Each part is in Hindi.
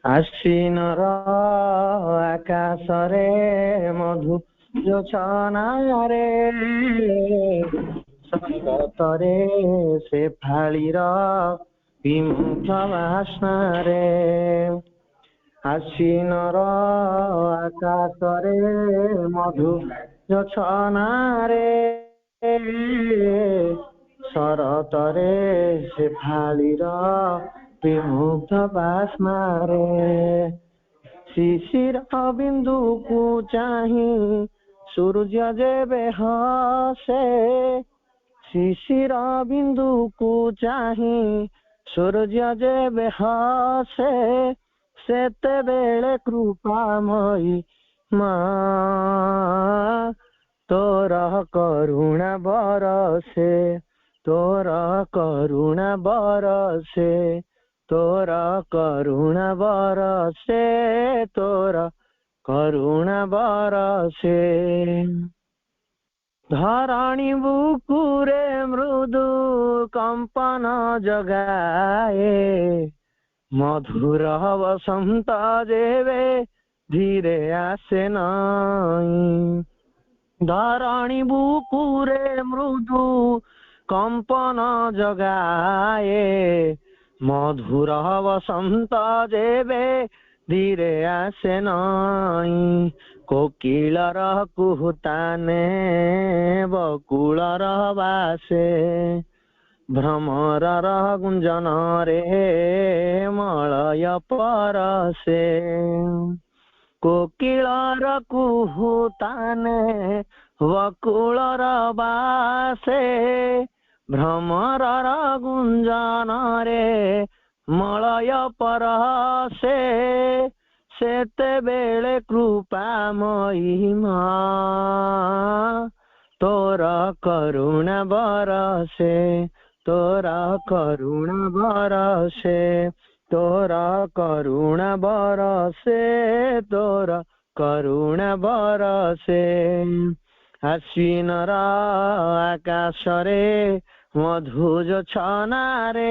ଆଶ୍ୱିନର ଆକାଶରେ ମଧୁ ଯୋଛନାରେ ସ୍ୱର୍ଗତରେ ଶେଫାଳିର ବିମୁଗ୍ଧ ବାସ୍ନାରେ ଆଶ୍ୱିନର ଆକାଶରେ ମଧୁ ଯୋଛନାରେ ଶରତରେ ଶେଫାଳିର ବିମୁଗ୍ଧ ବାସ୍ନାରେ ଶିଶିର ବିନ୍ଦୁକୁ ଚାହିଁ ସୂର୍ଯ୍ୟ ଯେବେ ହସେ ଶିଶିର ବିନ୍ଦୁକୁ ଚାହିଁ ସୂର୍ଯ୍ୟ ଯେବେ ହସେ ସେତେବେଳେ କୃପାମୟୀ ମା ତୋର କରୁଣା ବରସେ ତୋର କରୁଣା ବରସେ ତୋର କରୁଣା ବରସେ ତୋର କରୁଣା ବରସେ ଧରଣୀ ବୁକୁରେ ମୃଦୁ କମ୍ପନ ଜଗାଏ ମଧୁର ବସନ୍ତ ଯେବେ ଧୀରେ ଆସେ ନାଇଁ ଧରଣୀ ବୁକୁରେ ମୃଦୁ କମ୍ପନ ଜଗାଏ ମଧୁର ବସନ୍ତ ଯେବେ ଧୀରେ ଆସେ ନାଇଁ କୋକିଳର କୁହୁତାନେ ବକୁଳର ବାସେ ଭ୍ରମରର ଗୁଞ୍ଜନରେ ମଳୟ ପରସେ କୋକିଳର କୁହୁତାନେ ବକୁଳର ବାସେ ଭ୍ରମରର ଗୁଞ୍ଜନରେ ମଳୟ ପରସେ ସେତେବେଳେ କୃପାମୟୀ ମା ତୋର କରୁଣା ବରସେ ତୋର କରୁଣା ବରସେ ତୋର କରୁଣା ବରସେ ତୋର କରୁଣା ବରସେ ଆଶ୍ୱିନର ଆକାଶରେ ମଧୁ ଯୋଛନାରେ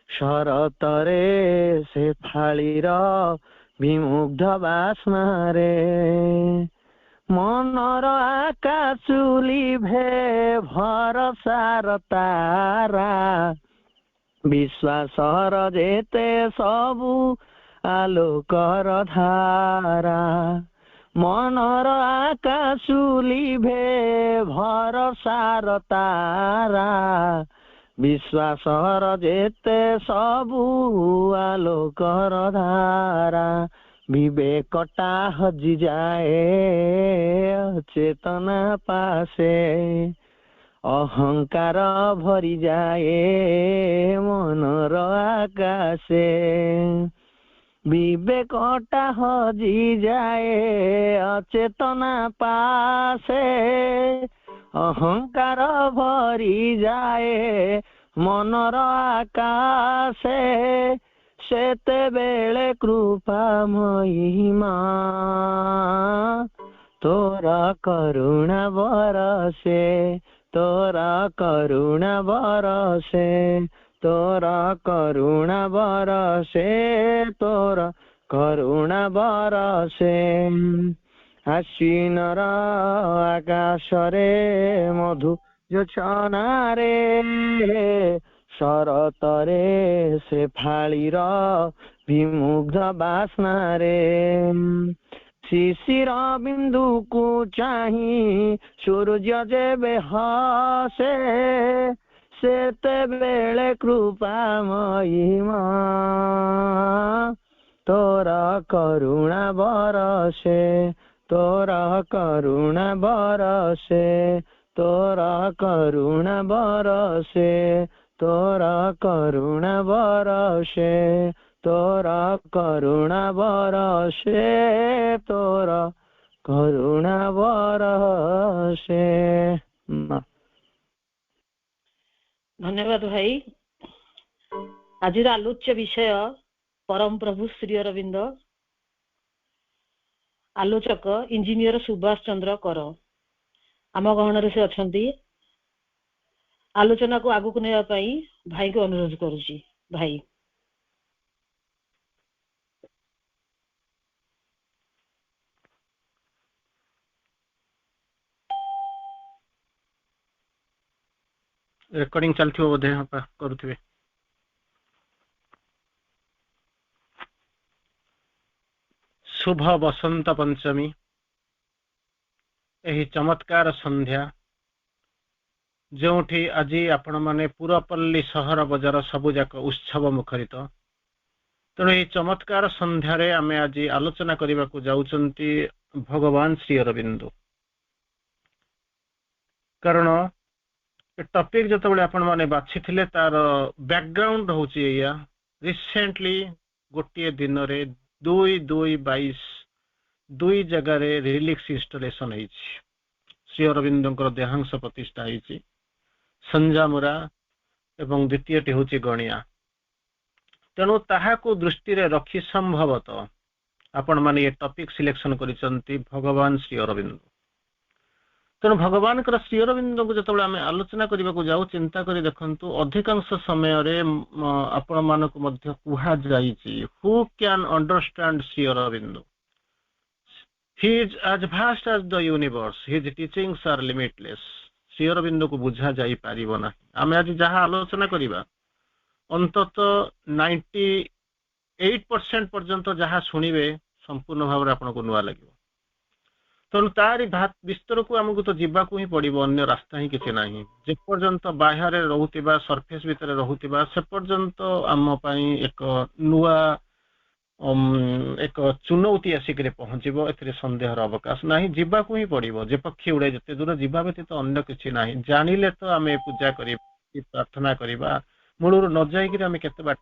ଶରତରେ ଶେଫାଳିର ବିମୁଗ୍ଧ ବାସ୍ନାରେ ମନର ଆକାଶ ଲିଭେ ଭରସାର ତାରା ବିଶ୍ୱାସର ଯେତେ ସବୁ ଆଲୋକର ଧାରା ମନର ଆକାଶ ଲିଭେ ଭରସାର ତାରା ବିଶ୍ୱାସର ଯେତେ ସବୁ ଆଲୋକର ଧାରା ବିବେକଟା ହଜିଯାଏ ଚେତନା ପାଶେ ଅହଙ୍କାର ଭରିଯାଏ ମନର ଆକାଶେ ବିବେକଟା ହଜିଯାଏ ଅଚେତନା ପାଶେ ଅହଙ୍କାର ଭରିଯାଏ ମନର ଆକାଶେ ସେତେବେଳେ କୃପାମୟୀ ମା ତୋର କରୁଣା ବରସେ ତୋର କରୁଣା ବରସେ ତୋର କରୁଣା ବରସେ ତୋର କରୁଣା ବରସେ ଆଶ୍ୱିନର ଆକାଶରେ ମଧୁ ଯୋଛନାରେ ଶରତରେ ଶେଫାଳିର ବିମୁଗ୍ଧ ବାସ୍ନାରେ ଶିଶିର ବିନ୍ଦୁକୁ ଚାହିଁ ସୂର୍ଯ୍ୟ ଯେବେ ହସେ ସେତେବେଳେ କୃପାମୟୀ ମା ତୋର କରୁଣା ବରସେ ତୋର କରୁଣା ବରସେ ତୋର କରୁଣା ବରସେ ତୋର କରୁଣା ବରସେ ତୋର କରୁଣା ବରସେ ତୋର କରୁଣା ବରସେ। ଧନ୍ୟବାଦ ଭାଇ। ଆଜିର ଆଲୋଚ୍ୟ ବିଷୟ ପରମ ପ୍ରଭୁ ଶ୍ରୀ ଅରବିନ୍ଦ। ଆଲୋଚକ ଇଞ୍ଜିନିୟର ସୁଭାଷ ଚନ୍ଦ୍ର କର। ଆମ ଗହଣରେ ସେ ଅଛନ୍ତି। ଆଲୋଚନାକୁ ଆଗକୁ ନେବା ପାଇଁ ଭାଇଙ୍କୁ ଅନୁରୋଧ କରୁଛି। ଭାଇ। रेकर्डिंग चलथिबो बोधे करूथिबे। शुभ बसंत पंचमी एही चमत्कार संध्या जोठी आज आपण माने पुरपल्ली सहर बजार सबु जाक उत्सव मुखरित। तेणु ये चमत्कार संध्यारे आमे आज आलोचना करने को जाउचंती भगवान श्री अरविंद। कारण टॉपिक जतबेले आपण माने बाछि थिले तार बैकग्राउंड होची या रिसेंटली गोटे दिन रे 2/2/22 दुई जगह रे रिलिक्स इंस्टॉलेशन होईची। श्री अरविंदଙ୍କର देहांश प्रतिष्ठा होईची संजामुरा एवं द्वितीयटी होची गणिया। तेणु ताहाको दृष्टि रे रखी संभवतः आपण माने ये टॉपिक सिलेक्शन करिसंती भगवान श्री अरविंद। तेणु भगवान श्री अरविंद को जतबेले आमे आलोचना करबा को जाऊ चिंता करी देखंतु अधिकांश समय रे आपण मानको मध्य कुहा जाईची who can understand Shri Aurobindo. He is as vast as the universe. His teachings are limitless. Sri Aurobindo को बुझा जाई पारिबो ना। आमे आज जहा आलोचना करिबा अंतत 98% पर्यंत जहा सुनिबे संपूर्ण भाव रे आपन को नुआ लागिबो। तेणु तारी विस्तार को आमको तो जीवा को ही पड़ो, अन्य रास्ता ही किसी ना। जे पर्यंत बाहर रोहुतिबा सरफेस भितर रोहुतिबा से पर्यंत आम पई एक नुआ एक चुनौती आसिक पहुंचबो। एथिरे संदेहर अवकाश ना। जीवा को ही पड़ो, जे पक्षी उड़े जिते दूर जीवा व्यतीत अन्य किसी ना। जानिले तो आम पूजा करिबा प्रार्थना करिबा, मूलर न जाइकि आम केते बाट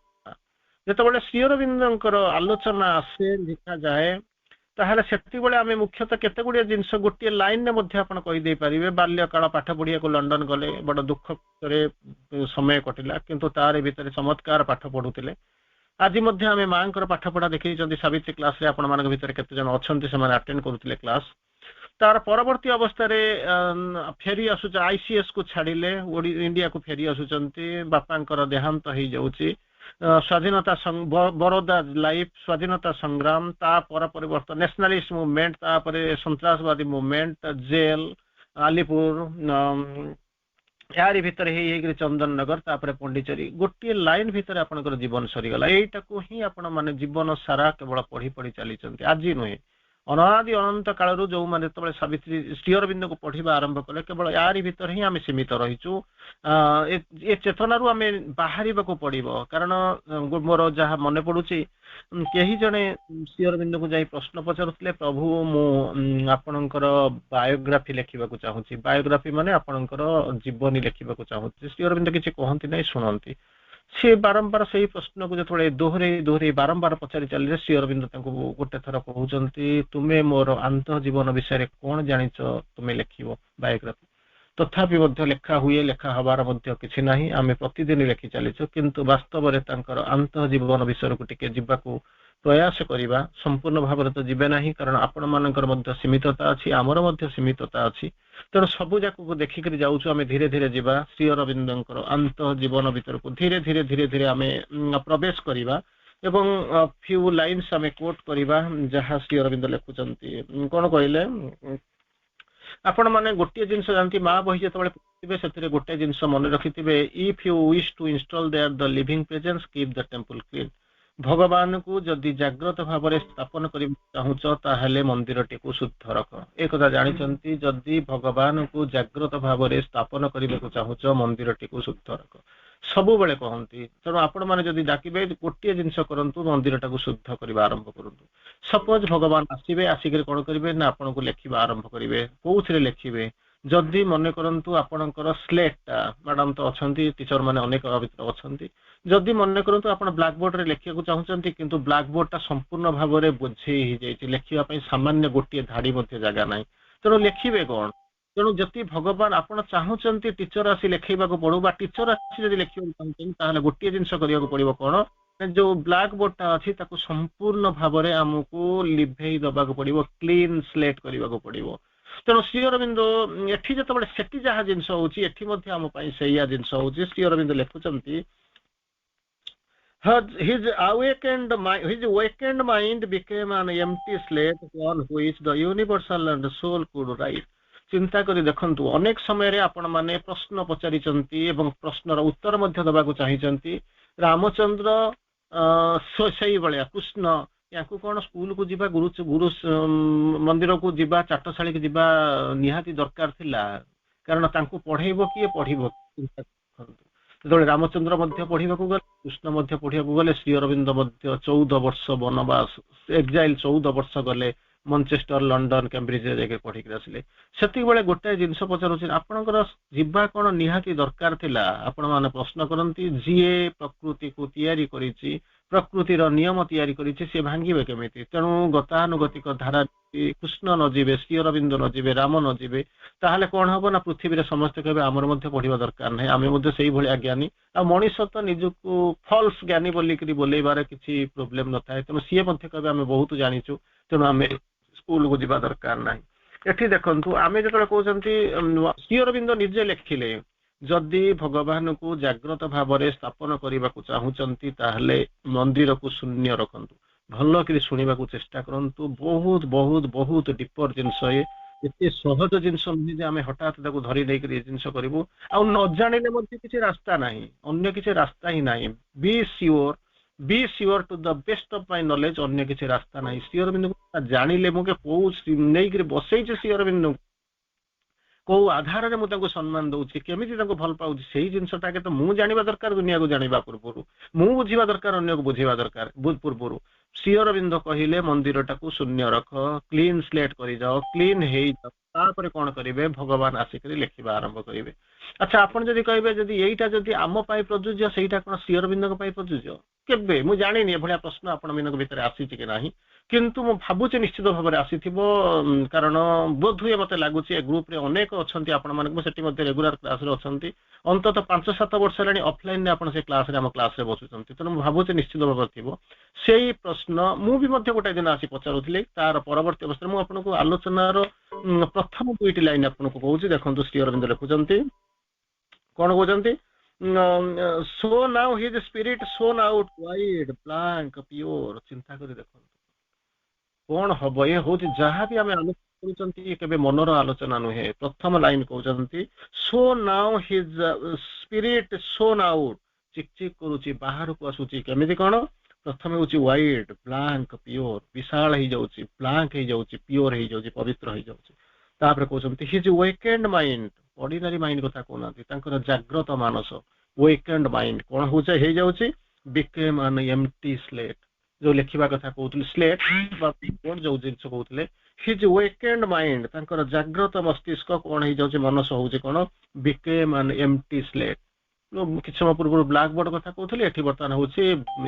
जेतेबेले श्री अरविंदଙ୍କର आलोचना आसे लिखा जाए ताहले सेति बेले आमे मुख्यतः केते गुडिया जिंस गोटे लाइन ने मध्ये आपण कहि दे परिबे। बाल्यकाल पाठ पढ़िया को लंडन गले, बड़ दुख रे समय कटिला, किंतु तारे भीतर चमत्कार पाठ पढुतिले। आज मध्ये आमे मांकर पाठ पढ़ा देखि जदि सावित्री क्लास रे आपण मानक भीतर केते जन अछंती से माने अटेंड करूतिले क्लास। तार परवर्ती अवस्था रे फेरी आसुच आईसीएस को छाडिले इंडिया को फेरी आसुचंती। बापांकर देहांत होई जाउची। स्वाधीनता बरोदा लाइफ स्वाधीनता संग्राम ता पर परिवर्तन नेशनलिस्ट मूवमेंट ता पर संतरासवादी मूवमेंट जेल आलीपुर यारी भितर हे चंदन नगर तापर पंडिचेरी गोटे लाइन भितर आपनकर जीवन सरीगला। एटा को ही आपण माने जीवन सारा केवल पढ़ी पढ़ी चली चंती। आज नुहे अनादि अनंत काल जो माने तबले सावित्री श्री अरविंद को पढ़िबा आरंभ कले केवल यारी भीतर ही आमे सीमित रहिचु। ए चेतना रु आमे बाहरिबा को पड़िबो। कारण मोर जहा मने पडुची केही जने श्री अरविंद को जाई प्रश्न पचारुतले, प्रभु मु आपनकर बायोग्राफी लेखिबा को चाहूची। बायोग्राफी माने आपनकर जीवनी लेखिबा को चाहूची। श्री अरविंद किछि कहंती नै सुनंती। से बारंबार से प्रश्न को जो दोहरे दोहरे बारंबार पचारि चलिए श्री अरविंद गोटे थर कहते तुम्हें मोर अंत जीवन विषय कौन जानिच तुम्हें लिखिबो बायोग्राफी। तथापि मध्य लेखा हुए लेखा हबार मध्य किछि नाही। आमे प्रतिदिन लेखि चलिछु, किंतु वास्तव रे तांकर अंत जीवन विषय को टिके जिबाकू प्रयास करिबा संपूर्ण भाव तो जीवे नाही। कारण आपण मानकर मध्य सीमितता अछि, आमर मध्य सीमितता अछि। तेणु सबू जाक को देखिक जाऊँ आम धीरे धीरे जावा श्री अरविंदर अंत जीवन भीतर को धीरे धीरे धीरे धीरे आम प्रवेश करवा एवं फ्यू लाइन्स आम कोट करवा जहाँ श्री अरविंद लिखुंट कौन कहले आपण मैंने गोटे जिन जानती माँ बही जो पढ़े से गोटे जिन मन रखि if you wish to install there the living presence keep the temple clean. भगवान को जदि जाग्रत भाव में स्थापन कर चाहूच ताहले मंदिर टी को शुद्ध रख। एक कथा जानी जदि भगवान को जाग्रत भाव में स्थापन करने को चाहूच मंदिर टी को शुद्ध रख सबु बेले कहती। तेणु आपण मैंने जदि डाकिबे गोटे जिनस करंतु मंदिर टा को शुद्ध करने आरंभ करूँ। सपोज भगवान आसवे आसिक कौन करेंगे ना आपन को लिखा आरंभ करेंगे। कौन लिखिबे जदि मन करंतु आपणकर स्लेटा मैडम तो अच्छा टीचर मैंने अनेक भर अच्छा जदि मन करंतु आपण ब्लैक बोर्ड रे लिखिया चाहूँगी किंतु ब्लैक बोर्ड टा संपूर्ण भाव में बोझे लिखापी सामान्य गोटे धाड़ी जगह ना। तेणु लिखिबे कौन। तेणु जदि भगवान आपड़ चाहूँगी टीचर आसी लिखेबा पड़ू बा टीचर आसी जब लिखा चाहूँ गोटे जिनस करा पड़ो कौन जो ब्लैक बोर्ड टा अच्छी संपूर्ण भाव में आमको लिभे दबाक पड़ो क्लीन स्लेट करने को पड़ो। तेणु श्री अरविंद एठी जो सेठी जहाँ जिनस होम से जिनस हो Shri Arvind लिखुंट his awakened mind became an empty slate on which the universal and soul could write। चिंता करी देखंतु अनेक समय रे आपण माने प्रश्न पचारिचंती एवं प्रश्नर उत्तर मध्य दबाकू चाहिचंती रामचंद्र सही भलिया कृष्ण याकू कोन स्कूल को जिबा गुरु मंदिर को जिबा चाटशाली को जिबा निहाती दरकार थिला कारण तांको पढेइबो किए पढिबो चिंता करंतु जेतले रामचंद्र मध्य पढिबाकू गले कृष्ण मध्य पढिबाकू गले श्री अरविंद मध्य 14 वर्ष वनवास एक्साइल 14 वर्ष गले मंचेस्टर लंडन कैम्ब्रिज जाके पढ़िक आसिले सेति बेले गोटे जिनस पचारुछि आपनकर जिबा कोन निहाती दरकार थिला आपण माने प्रश्न करंती जीए प्रकृति को तयारी करिछि प्रकृतिर नियम तयारी करिछि से भांगिबे केमिति तेणु गतानुगतिक धारा कृष्ण न जीवे श्री अरविंद न जीवे राम न जीवे ताहले कोन हबो ना पृथ्वी रे समस्त कहबे हमर मध्ये पढ़िबा दरकार नै आमे मध्ये सेही भली ज्ञानी आ मनीष तो निजको फॉल्स ज्ञानी बोली करी बोलेबार किछि प्रॉब्लम न थाए तेणु सीए मध्ये कहबे आमे बहुत जानिछु तेणु आमे स्कूल को जीवा दरकार नाही एठी देखंतु आमे जतले कहउचंती श्री अरविंद निजे लेखिले जदि भगवान को जागृत भाव में स्थापन करने को चाहूचंती ताहले मंदिर को शून्य रखंतु भल कि शुणा चेष्टा करंतु बहुत बहुत बहुत डीपर जिनस एते सहज जिनस नुहे आम हठात धरी नहीं जिनस करूँ आ न जानिले किसी रास्ता नहीं अन्य किसी रास्ता ही नहीं be sure to the best of my knowledge अन्य किसी रास्ता नहीं श्री अरविंद को जानिले मुझे कौ नहीं बसई श्री अरविंद को आधार में मुझे सम्मान दूसरी केमी भल पाऊँ से जिनसा तो मुझे जाना दरकार दुनिया को जाना पूर्व मुझे बुझा दरकार अन्य को बुझेबा दरकार पूर्व श्री अरविंद कहले मंदिर टाकू शून्य रख क्लीन स्लेट कर जाओ क्लीन हो जाओ तापर कौन करेंगे भगवान आसिक लिखा आरंभ करेंगे अच्छा आपन जदि कहे जदि यहीटा जदि आम प्रযোज्य सेटा कौन श्री अरविंद प्रযোज्य केबे मु जानिनी एभलिया प्रश्न आपण मान भीतर आसी कि नहीं किंतु मु भाबुचे निश्चित भाव में आसीथिबो कारण बोध हुए मते लागुची ए ग्रुप रे अनेक अछंती आपण मानक सेठी मध्ये रेगुलर क्लास रे अछंती अंतत 5-7 वर्ष लानी ऑफलाइन रे आपण से क्लास रे हम क्लास रे बसुचंती तनो मु भाबुचे निश्चित भाव थिबो सेही प्रश्न मु भी मध्ये गोटे दिन आसी पचारुथिले तार परवर्ती अवस्था मु आपन को आलोचना रो प्रथम दुईटी लाइन आपन को कहूची देखंतु श्री अरविंद लिखुचंती कोन कहउचंती so now his spirit shone out wide blank pure चिंता करी देखो कौन हम ये हूँ जहाँ भी आम आलोचना कर मनर आलोचना नुहे प्रथम लाइन कहते so now his spirit shown out चिक चिक करुच्ची बाहर को आसूची केमिति कौन प्रथम हूँ वाइड ब्लैंक प्योर विशाल हो जाऊँगी ब्लैंक हो जाऊँगी प्योर हो जाऊँगी पवित्र हो जाऊँगी तापर कहते his weekend mind ordinary mind कथा कहना जागृत मानस वेकेंड माइंड कौन हो जाऊँगी बिकेम एन एम्प्टी स्लेट जो लिखा कथा कहते स्लेट जो जिन कहते हिज वेकेंड माइंड तांकर जागृत मस्तिष्क कौन हो जाऊँगी मनस हूँ कौन बिकेम एन एम्प्टी स्लेट कि समय पूर्व ब्लैक बोर्ड कथा कहते ये बर्तमान हूँ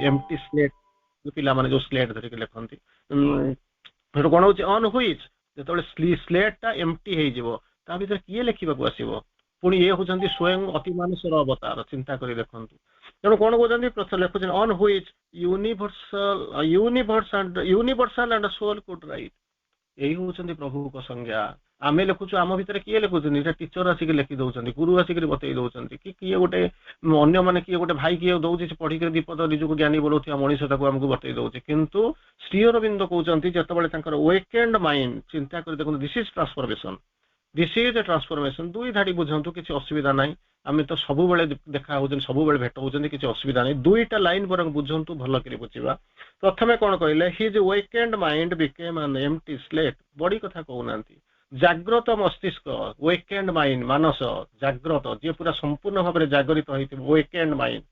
एम्प्टी स्लेट पिला माने जो स्लेट धरिक लिखती कौन हूँ अन हुईच जो स्लेटा एम्प्टी हो भर किए लिखा आसो पुणी ये हूँ स्वयं अति मानुषर अवतार चिंता कर देखु तेणु कौन कहते लिखुन अन हुईच universal and soul could write यही हूँ प्रभु को संज्ञा आम लिखुचु आम भीतर किए लिखुन टीचर आसिक लिखि दौरान गुरु आसिक बतई दौरान कि किए गोटे अन्य मैंने किए गोटे भाई किए दौर पढ़िक दीपद निजक ज्ञानी बोलूथिया मनीष आमको बतई दौर किंतु श्री अरविंद कहते जिते वेकेंड माइंड चिंता कर देखो this is transformation this is a transformation दुई धाड़ी बुझंतु किसी असुविधा नहीं आम तो सब देखा हो सब भेट होती किसी असुविधा नहीं दुईटा लाइन पर बुझंतु भल कर बुझा प्रथमे कौन कहले his weekend mind became an empty slate बड़ी कथा कहना जागृत मस्तिष्क वेकेंड माइंड मानस जागृत जी पूरा संपूर्ण भाव में जागरित होती वेकेंड माइंड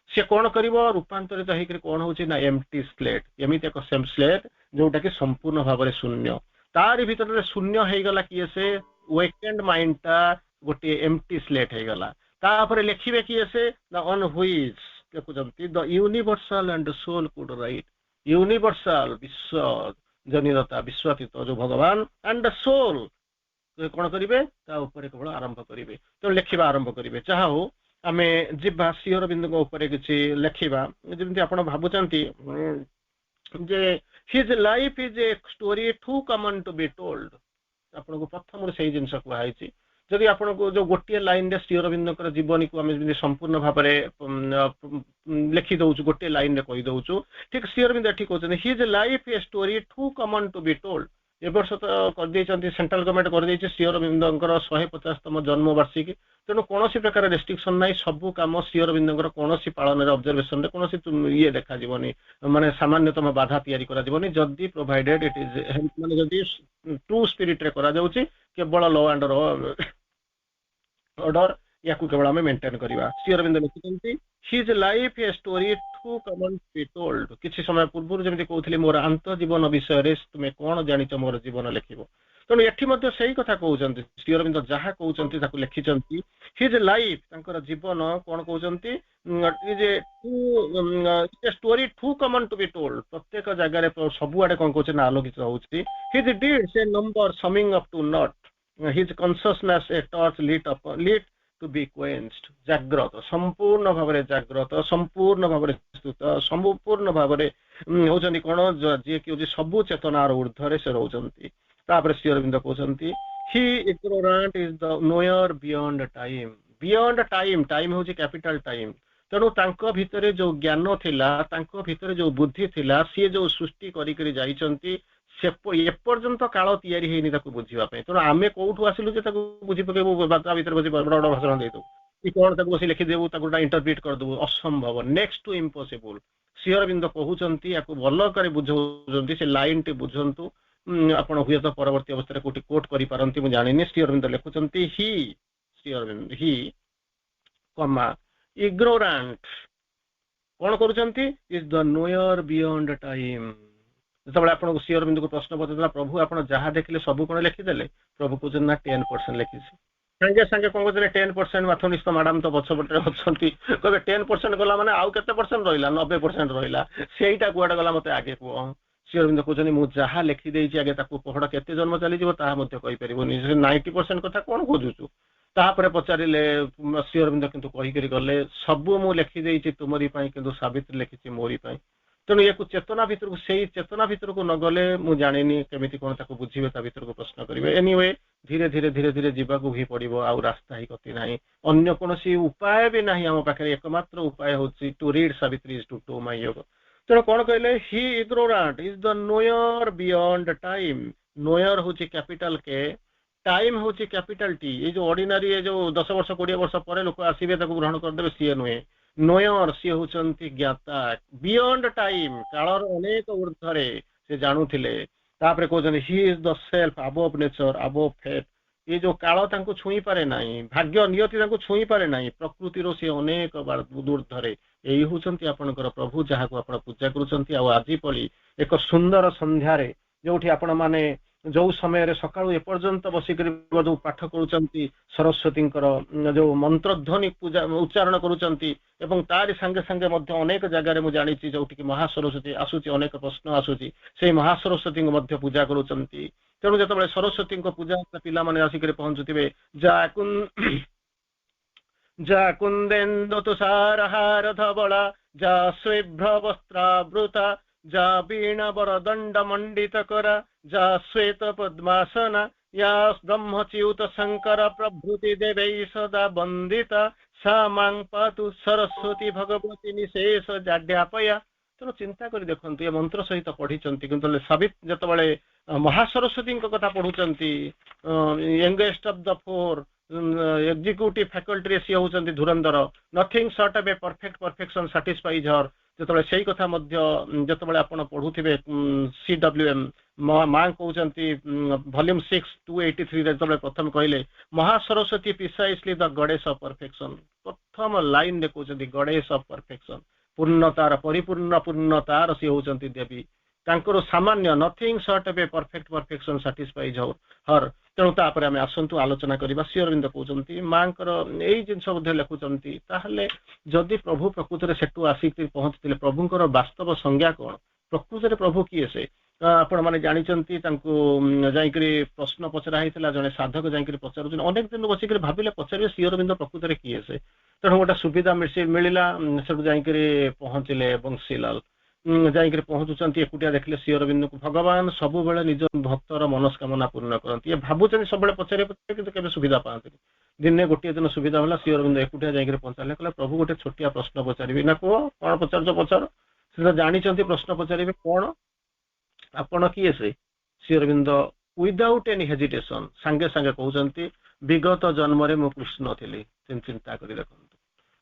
सी कौन कर रूपांतरित होकर कौन हो एम्प्टी स्लेट एमती एक स्लेट जोटा कि संपूर्ण भाव में शून्य तार भीतर शून्य हो गला किए से वेकेंड माइंड टा गोटे एम्प्टी स्लेट हो गला तापर लिखिबे किए से द अन व्हिच देखुचंती the universal and soul could write universal विश्व जनिरता विश्वातीत जो भगवान एंड सोल कौन करेंगे केवल आरंभ करेंगे तो लिखा आरंभ करेंगे चाह हो आम जीवा श्री अरविंद किसी लिखा जमी आप भावुंट जे his life is a story too common to be told आपको प्रथम से जिन कहुई जदि आपन को जो गोटे लाइन रे श्री अरविंद जीवनी को आम संपूर्ण भाव में लिखि दौचु गोटे लाइन रे कही दौचु ठीक श्री अरविंद ठीक कहते his life a story too common to be told ए वर्ष तो कर देइचंती सेंट्रल गवर्नमेंट कर देइचे श्री अरविंदंकर 150तम जन्म वार्षिकी तेणु कौन प्रकार रेस्ट्रिक्शन ना सब कम श्री अरविंदंकर कौन पालन ऑब्जर्वेशन रे कौन ये देखा जीवनी माने सामान्यतम बाधा तैयारी करा जीवनी जदी प्रोवाइडेड इट इज हेल्प माने जदी ट्रू स्पिरिट रे करा जाउची केवल लॉ एंड ऑर्डर या केवल आम मेंटेन करवा श्री अरविंद लिखिं his life a story too common be told किसी समय पूर्व जमी कहते मोर आंत जीवन विषय तुम्हें कौन जानिच मोर जीवन लिखिब तेणु एटी से कथा कहते श्री अरविंद जहाँ कहते लिखिं हिज लाइफ जीवन कौन कहते story too common to be told प्रत्येक जगार सबुआडे कौन कहते आलोकित होती his deeds a number summing up to not his consciousness a torch lit to be quenched जाग्रत संपूर्ण भाव में जाग्रत संपूर्ण भाव में स्तुत संपूर्ण भाव में होचंती कौन जे कि सबु चेतनार ऊर्ध्वे से रोचंती तापर श्री अरविंद कहते ही ignorant is the knower beyond time time होची कैपिटल टाइम तेणु तांको भितरे जो ज्ञान थिला तांको भितरे जो बुद्धि थिला सी जो सृष्टि करी जाइचंती से एपर्यंत काल तैयारी हेनी ताको बुझीवाई तेणु आमे कोठू आसिलु जे ताको बुझी पकेबू बाता भितर बसी बड़ बड़ भाषण देतु कि कौन ताको बसी लिखिदेबू ताको इंटरप्रिट करदेबू असंभव next to impossible Shri Aurobindo कहउचंती याको भल करे बुझौचंती से लाइन टी बुझंतु आपण हुए तो परवर्ती अवस्था कोठी कोट करि पारंती मु जानिनी श्री अरविंद लिखुचंती ही श्री अरविंद ही कमा ignorant कौन करुचंती is the knower beyond time जो आपको श्री अरविंद को प्रश्न पचारा प्रभु आप जहाँ देखिले सब कौन लिखिदेले प्रभु कहते ना 10% लिखी सागे सागे कौन कहते 10% मैथमेटिक्स तो मैडम तो पछपटे अच्छा कहे 10% गला मैंने आउ के परसेंट रहा 90% रहा सेटा कुआडे गला मत आगे कह श्री अरविंद कहते मुझे जहाँ लिखिदे आगे पहड़ के जन्म चलीज कहीपर 90% कथा कौन खोजुचु तापर पचारे श्री अरविंद किंतु कहीकि गले सबू मु लिखिदे तुमरी किंतु सावित्री लिखी मोरी तेणु या चेतना भितर को से चेतना भितर को न गले मु जानिनी केमिति कोन ताको बुझिबे ता भितर को प्रश्न करिवे एनीवे धीरे धीरे धीरे धीरे जीवाकू भी पड़िबो आ रास्ता ही गति नाही अन्य कोनोसी उपाय भी नाही हम पाखे एकमात्र उपाय होची to read Savitri is to to my yoga तेणु कौन कहले he ignorant is the knower beyond time knower होची कैपिटल के टाइम होची कैपिटल टी ये जो ऑर्डिनरी ये जो 10 वर्ष 20 वर्ष पर लोक आसीबे ताको ग्रहण करदेबे सी नुहे नोयर सी होचंती ज्ञाता बियॉन्ड टाइम कालर अनेक ऊर्ध्वरे से जानुथिले तापरे कहउछन he is the self above nature above fate ये जो काल तांको छुई पारे नाही भाग्य नियति तांको छुई पारे नाही प्रकृति रो से अनेक ऊर्ध्वरे एही होचंती आपनकर प्रभु जहाँ को आपण पूजा करूचंती आ आजि पली एक सुंदर संध्यारे जोठी आपण माने जो समय सकाळू एपर्यंत बसिक जो पाठ करुचंती सरस्वती जो मंत्रध्वनि पूजा उच्चारण करुचंती एवं तारि संगे संगे मध्य अनेक जगार मु जानिछि जोठी महासरस्वती आसुची अनेक प्रश्न आसुची से महासरस्वती मध्य पूजा करुचंती तेणु जतबेले सरस्वती पूजा पिला माने आसिक पहुंचुथिबे जा कुंदेन्दु तुषारहार धवला जा शुभ्र वस्त्रावृता जा वीणा वरदंड मंडित करा जा श्वेत पद्मासना या ब्रह्मच्युत शंकर प्रभृति देवै सदा वंदिता सा मां पातु सरस्वती भगवती निशेष जाड्यापया तेणु चिंता कर देखु ये मंत्र सहित पढ़ी किंतु साबित जिते महासरस्वती कथा पढ़ुंट youngest of the four executive faculty सी होती धुरंधर nothing short of a perfect perfection satisfies her जो से कथा जो आप पढ़ुवे CWM माँ कहते वॉल्यूम 6 283 जो प्रथम कहले Mahasaraswati precisely the goddess of perfection प्रथम लाइन रे कहते गॉडेस ऑफ परफेक्शन पूर्णतार परिपूर्ण पूर्णतार सी होती देवी तांकर सामान्य nothing short of a perfect perfection satisfies her तेणु तापर आम आसतु आलोचना करबा श्री अरविंद कहते माँ यही जिनस लिखुंट ताहले जदि प्रभु प्रकृत सेठू आसिक पहुंचते प्रभुंर वास्तव संज्ञा कौन प्रकृत प्रभु किए से आपण मैंने जानते जाकि प्रश्न पचरा होता जड़े साधक जाकि पचार अनेक दिन बसिक भाविले पचारे श्री अरविंद प्रकृत किए से तेणु गोटे सुविधा मिलला से जाकि पहुँचले बंशीलाल जाकि पहुँचुंट एकुटिया देखिले श्री अरविंद को भगवान सब बेले निज भक्तर मनस्कामना पूर्ण करती भावुं सब पचारे पचारे कि सुविधा पाते दिने गोटे दिन सुविधा होला श्री अरविंद एकुटिया जाकि पहुँचाले कहला प्रभु गोटे छोटिया प्रश्न पचारि ना कह कौन पचार पचार से जानते प्रश्न पचारे कौन आपण किए से ଶ୍ରୀ ଅରବିନ୍ଦ ୱିଦାଉଟ୍ ଏନି ହେଜିଟେସନ ସାଙ୍ଗେ ସାଙ୍ଗେ କହୁଛନ୍ତି ବିଗତ ଜନ୍ମରେ ମୁଁ କୃଷ୍ଣ ଥିଲି। ଚିନ୍ତା କରି ଦେଖନ୍ତୁ,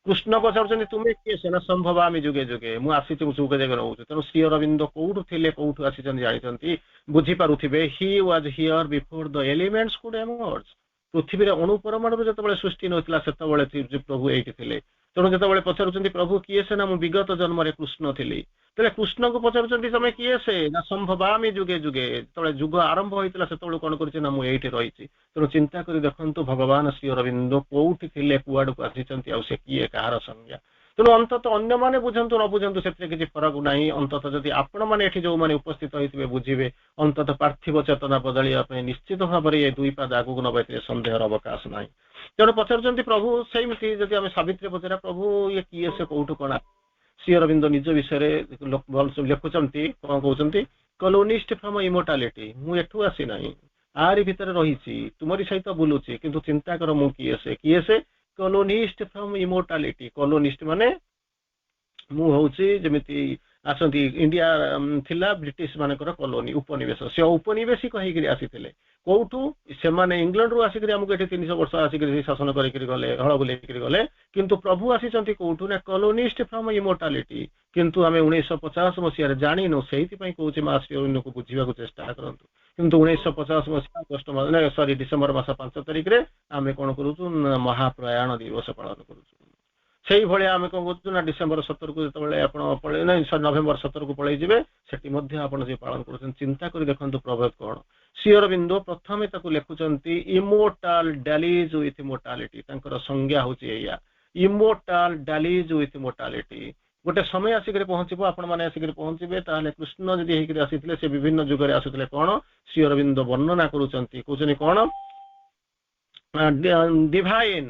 କୃଷ୍ଣ ପଚାରୁଛନ୍ତି ତୁମେ କିଏ? ସେନା ସମ୍ଭବ ଆମେ ଯୁଗେ ଯୁଗେ, ମୁଁ ଆସିଛି ଯୁଗେ ଯୁଗେ ରହୁଛି। ତେଣୁ ଶ୍ରୀ ଅରବିନ୍ଦ କୋଉଠୁ ଥିଲେ, କୋଉଠୁ ଆସିଛନ୍ତି ଜାଣିଛନ୍ତି, ବୁଝିପାରୁଥିବେ। He was here before the elements could emerge. ପୃଥିବୀରେ ଅଣୁ ପରମାଣୁ ଯେତେବେଳେ ସୃଷ୍ଟି ନଥିଲା ସେତେବେଳେ ପ୍ରଭୁ ଏଇଠି ଥିଲେ। ତେଣୁ ଯେତେବେଳେ ପଚାରୁଛନ୍ତି ପ୍ରଭୁ କିଏ ସେ, ନା ମୁଁ ବିଗତ ଜନ୍ମରେ କୃଷ୍ଣ ଥିଲି। ତେବେ କୃଷ୍ଣଙ୍କୁ ପଚାରୁଛନ୍ତି ତମେ କିଏ ସେ, ନା ସମ୍ଭବାମି ଯୁଗେ ଯୁଗେ, ଯେତେବେଳେ ଯୁଗ ଆରମ୍ଭ ହୋଇଥିଲା ସେତେବେଳେ କଣ କରିଛି, ନା ମୁଁ ଏଇଠି ରହିଛି। ତେଣୁ ଚିନ୍ତା କରି ଦେଖନ୍ତୁ ଭଗବାନ ଶ୍ରୀ ଅରବିନ୍ଦ କୋଉଠି ଥିଲେ, କୁଆଡକୁ ଆସିଛନ୍ତି, ଆଉ ସେ କିଏ, କାହାର ସଂଜ୍ଞା। ତେଣୁ ଅନ୍ତତଃ ଅନ୍ୟମାନେ ବୁଝନ୍ତୁ ନ ବୁଝନ୍ତୁ ସେଥିରେ କିଛି ଫରକ ନାହିଁ। ଅନ୍ତତଃ ଯଦି ଆପଣମାନେ ଏଠି ଯୋଉମାନେ ଉପସ୍ଥିତ ହେଇଥିବେ ବୁଝିବେ, ଅନ୍ତତଃ ପାର୍ଥିବ ଚେତନା ବଦଳିବା ପାଇଁ ନିଶ୍ଚିତ ଭାବରେ ଏ ଦୁଇ ପାଦ ଆଗକୁ ନବା, ଏଥିରେ ସନ୍ଦେହର ଅବକାଶ ନାହିଁ। ତେଣୁ ପଚାରୁଛନ୍ତି ପ୍ରଭୁ, ସେମିତି ଯଦି ଆମେ ସାବିତ୍ରୀ ପଚାରା ପ୍ରଭୁ ଇଏ କିଏ, ସେ କୋଉଠୁ କଣ। ଶ୍ରୀ ଅରବିନ୍ଦ ନିଜ ବିଷୟରେ ଲେଖୁଛନ୍ତି, କଣ କହୁଛନ୍ତି, କଲୋନିଷ୍ଟ ଫ୍ରମ ଇମୋର୍ଟାଲିଟି। ମୁଁ ଏଠୁ ଆସିନାହିଁ, ଆରି ଭିତରେ ରହିଛି, ତୁମରି ସହିତ ବୁଲୁଛି, କିନ୍ତୁ ଚିନ୍ତା କର ମୁଁ କିଏ ସେ କଲୋନିଷ୍ଟ ଫ୍ରମ ଇମୋର୍ଟାଲିଟି। କଲୋନିଷ୍ଟ ମାନେ ମୁଁ ହଉଛି ଯେମିତି ଆସନ୍ତି, ଇଣ୍ଡିଆ ଥିଲା ବ୍ରିଟିଶ ମାନଙ୍କର କଲୋନି, ଉପନିବେଶ। ସେ ଉପନିବେଶୀ କହିକିରି ଆସିଥିଲେ କୋଉଠୁ, ସେମାନେ ଇଂଲଣ୍ଡରୁ ଆସିକିରି ଆମକୁ ଏଠି 300 ବର୍ଷ ଆସିକିରି ଶାସନ କରିକିରି ଗଲେ, ହଳ ବୁଲେଇକିରି ଗଲେ। କିନ୍ତୁ ପ୍ରଭୁ ଆସିଛନ୍ତି କୋଉଠୁ, ନା କଲୋନିଷ୍ଟ ଫ୍ରମ ଇମୋର୍ଟାଲିଟି। କିନ୍ତୁ ଆମେ 1950 ମସିହାରେ ଜାଣିନୁ, ସେଇଥିପାଇଁ କହୁଛି ମା ଶ୍ରୀ ଅରବିନ୍ଦଙ୍କୁ ବୁଝିବାକୁ ଚେଷ୍ଟା କରନ୍ତୁ। କିନ୍ତୁ 1950 ମସିହା ଡିସେମ୍ବର ମାସ 5 ତାରିଖରେ ଆମେ କଣ କରୁଛୁ, ମହାପ୍ରୟାଣ ଦିବସ ପାଳନ କରୁଛୁ। ସେଇଭଳିଆ ଆମେ କଣ କରୁଛୁ ନା ଡିସେମ୍ବର 17କୁ ଯେତେବେଳେ ଆପଣ ନଭେମ୍ବର 17କୁ ପଳେଇ ଯିବେ, ସେଠି ମଧ୍ୟ ଆପଣ ଯେ ପାଳନ କରୁଛନ୍ତି। ଚିନ୍ତା କରି ଦେଖନ୍ତୁ ପ୍ରଭେଦ କଣ। ଶ୍ରୀ ଅରବିନ୍ଦ ପ୍ରଥମେ ତାକୁ ଲେଖୁଛନ୍ତି ଇମୋର୍ଟାଲ ଡାଲିଜ ୱିଥ ମୋର୍ଟାଲିଟି। ତାଙ୍କର ସଂଜ୍ଞା ହଉଛି ଏଇଆ, ଇମୋର୍ଟାଲ ଡାଲିଜ ୱିଥ ମୋର୍ଟାଲିଟି। ଗୋଟେ ସମୟ ଆସିକରି ପହଞ୍ଚିବ, ଆପଣ ମାନେ ଆସିକରି ପହଞ୍ଚିବେ, ତାହେଲେ କୃଷ୍ଣ ଯଦି ହେଇକରି ଆସିଥିଲେ, ସେ ବିଭିନ୍ନ ଯୁଗରେ ଆସୁଥିଲେ। କଣ ଶ୍ରୀ ଅରବିନ୍ଦ ବର୍ଣ୍ଣନା କରୁଛନ୍ତି, କହୁଛନ୍ତି କଣ ଡିଭାଇନ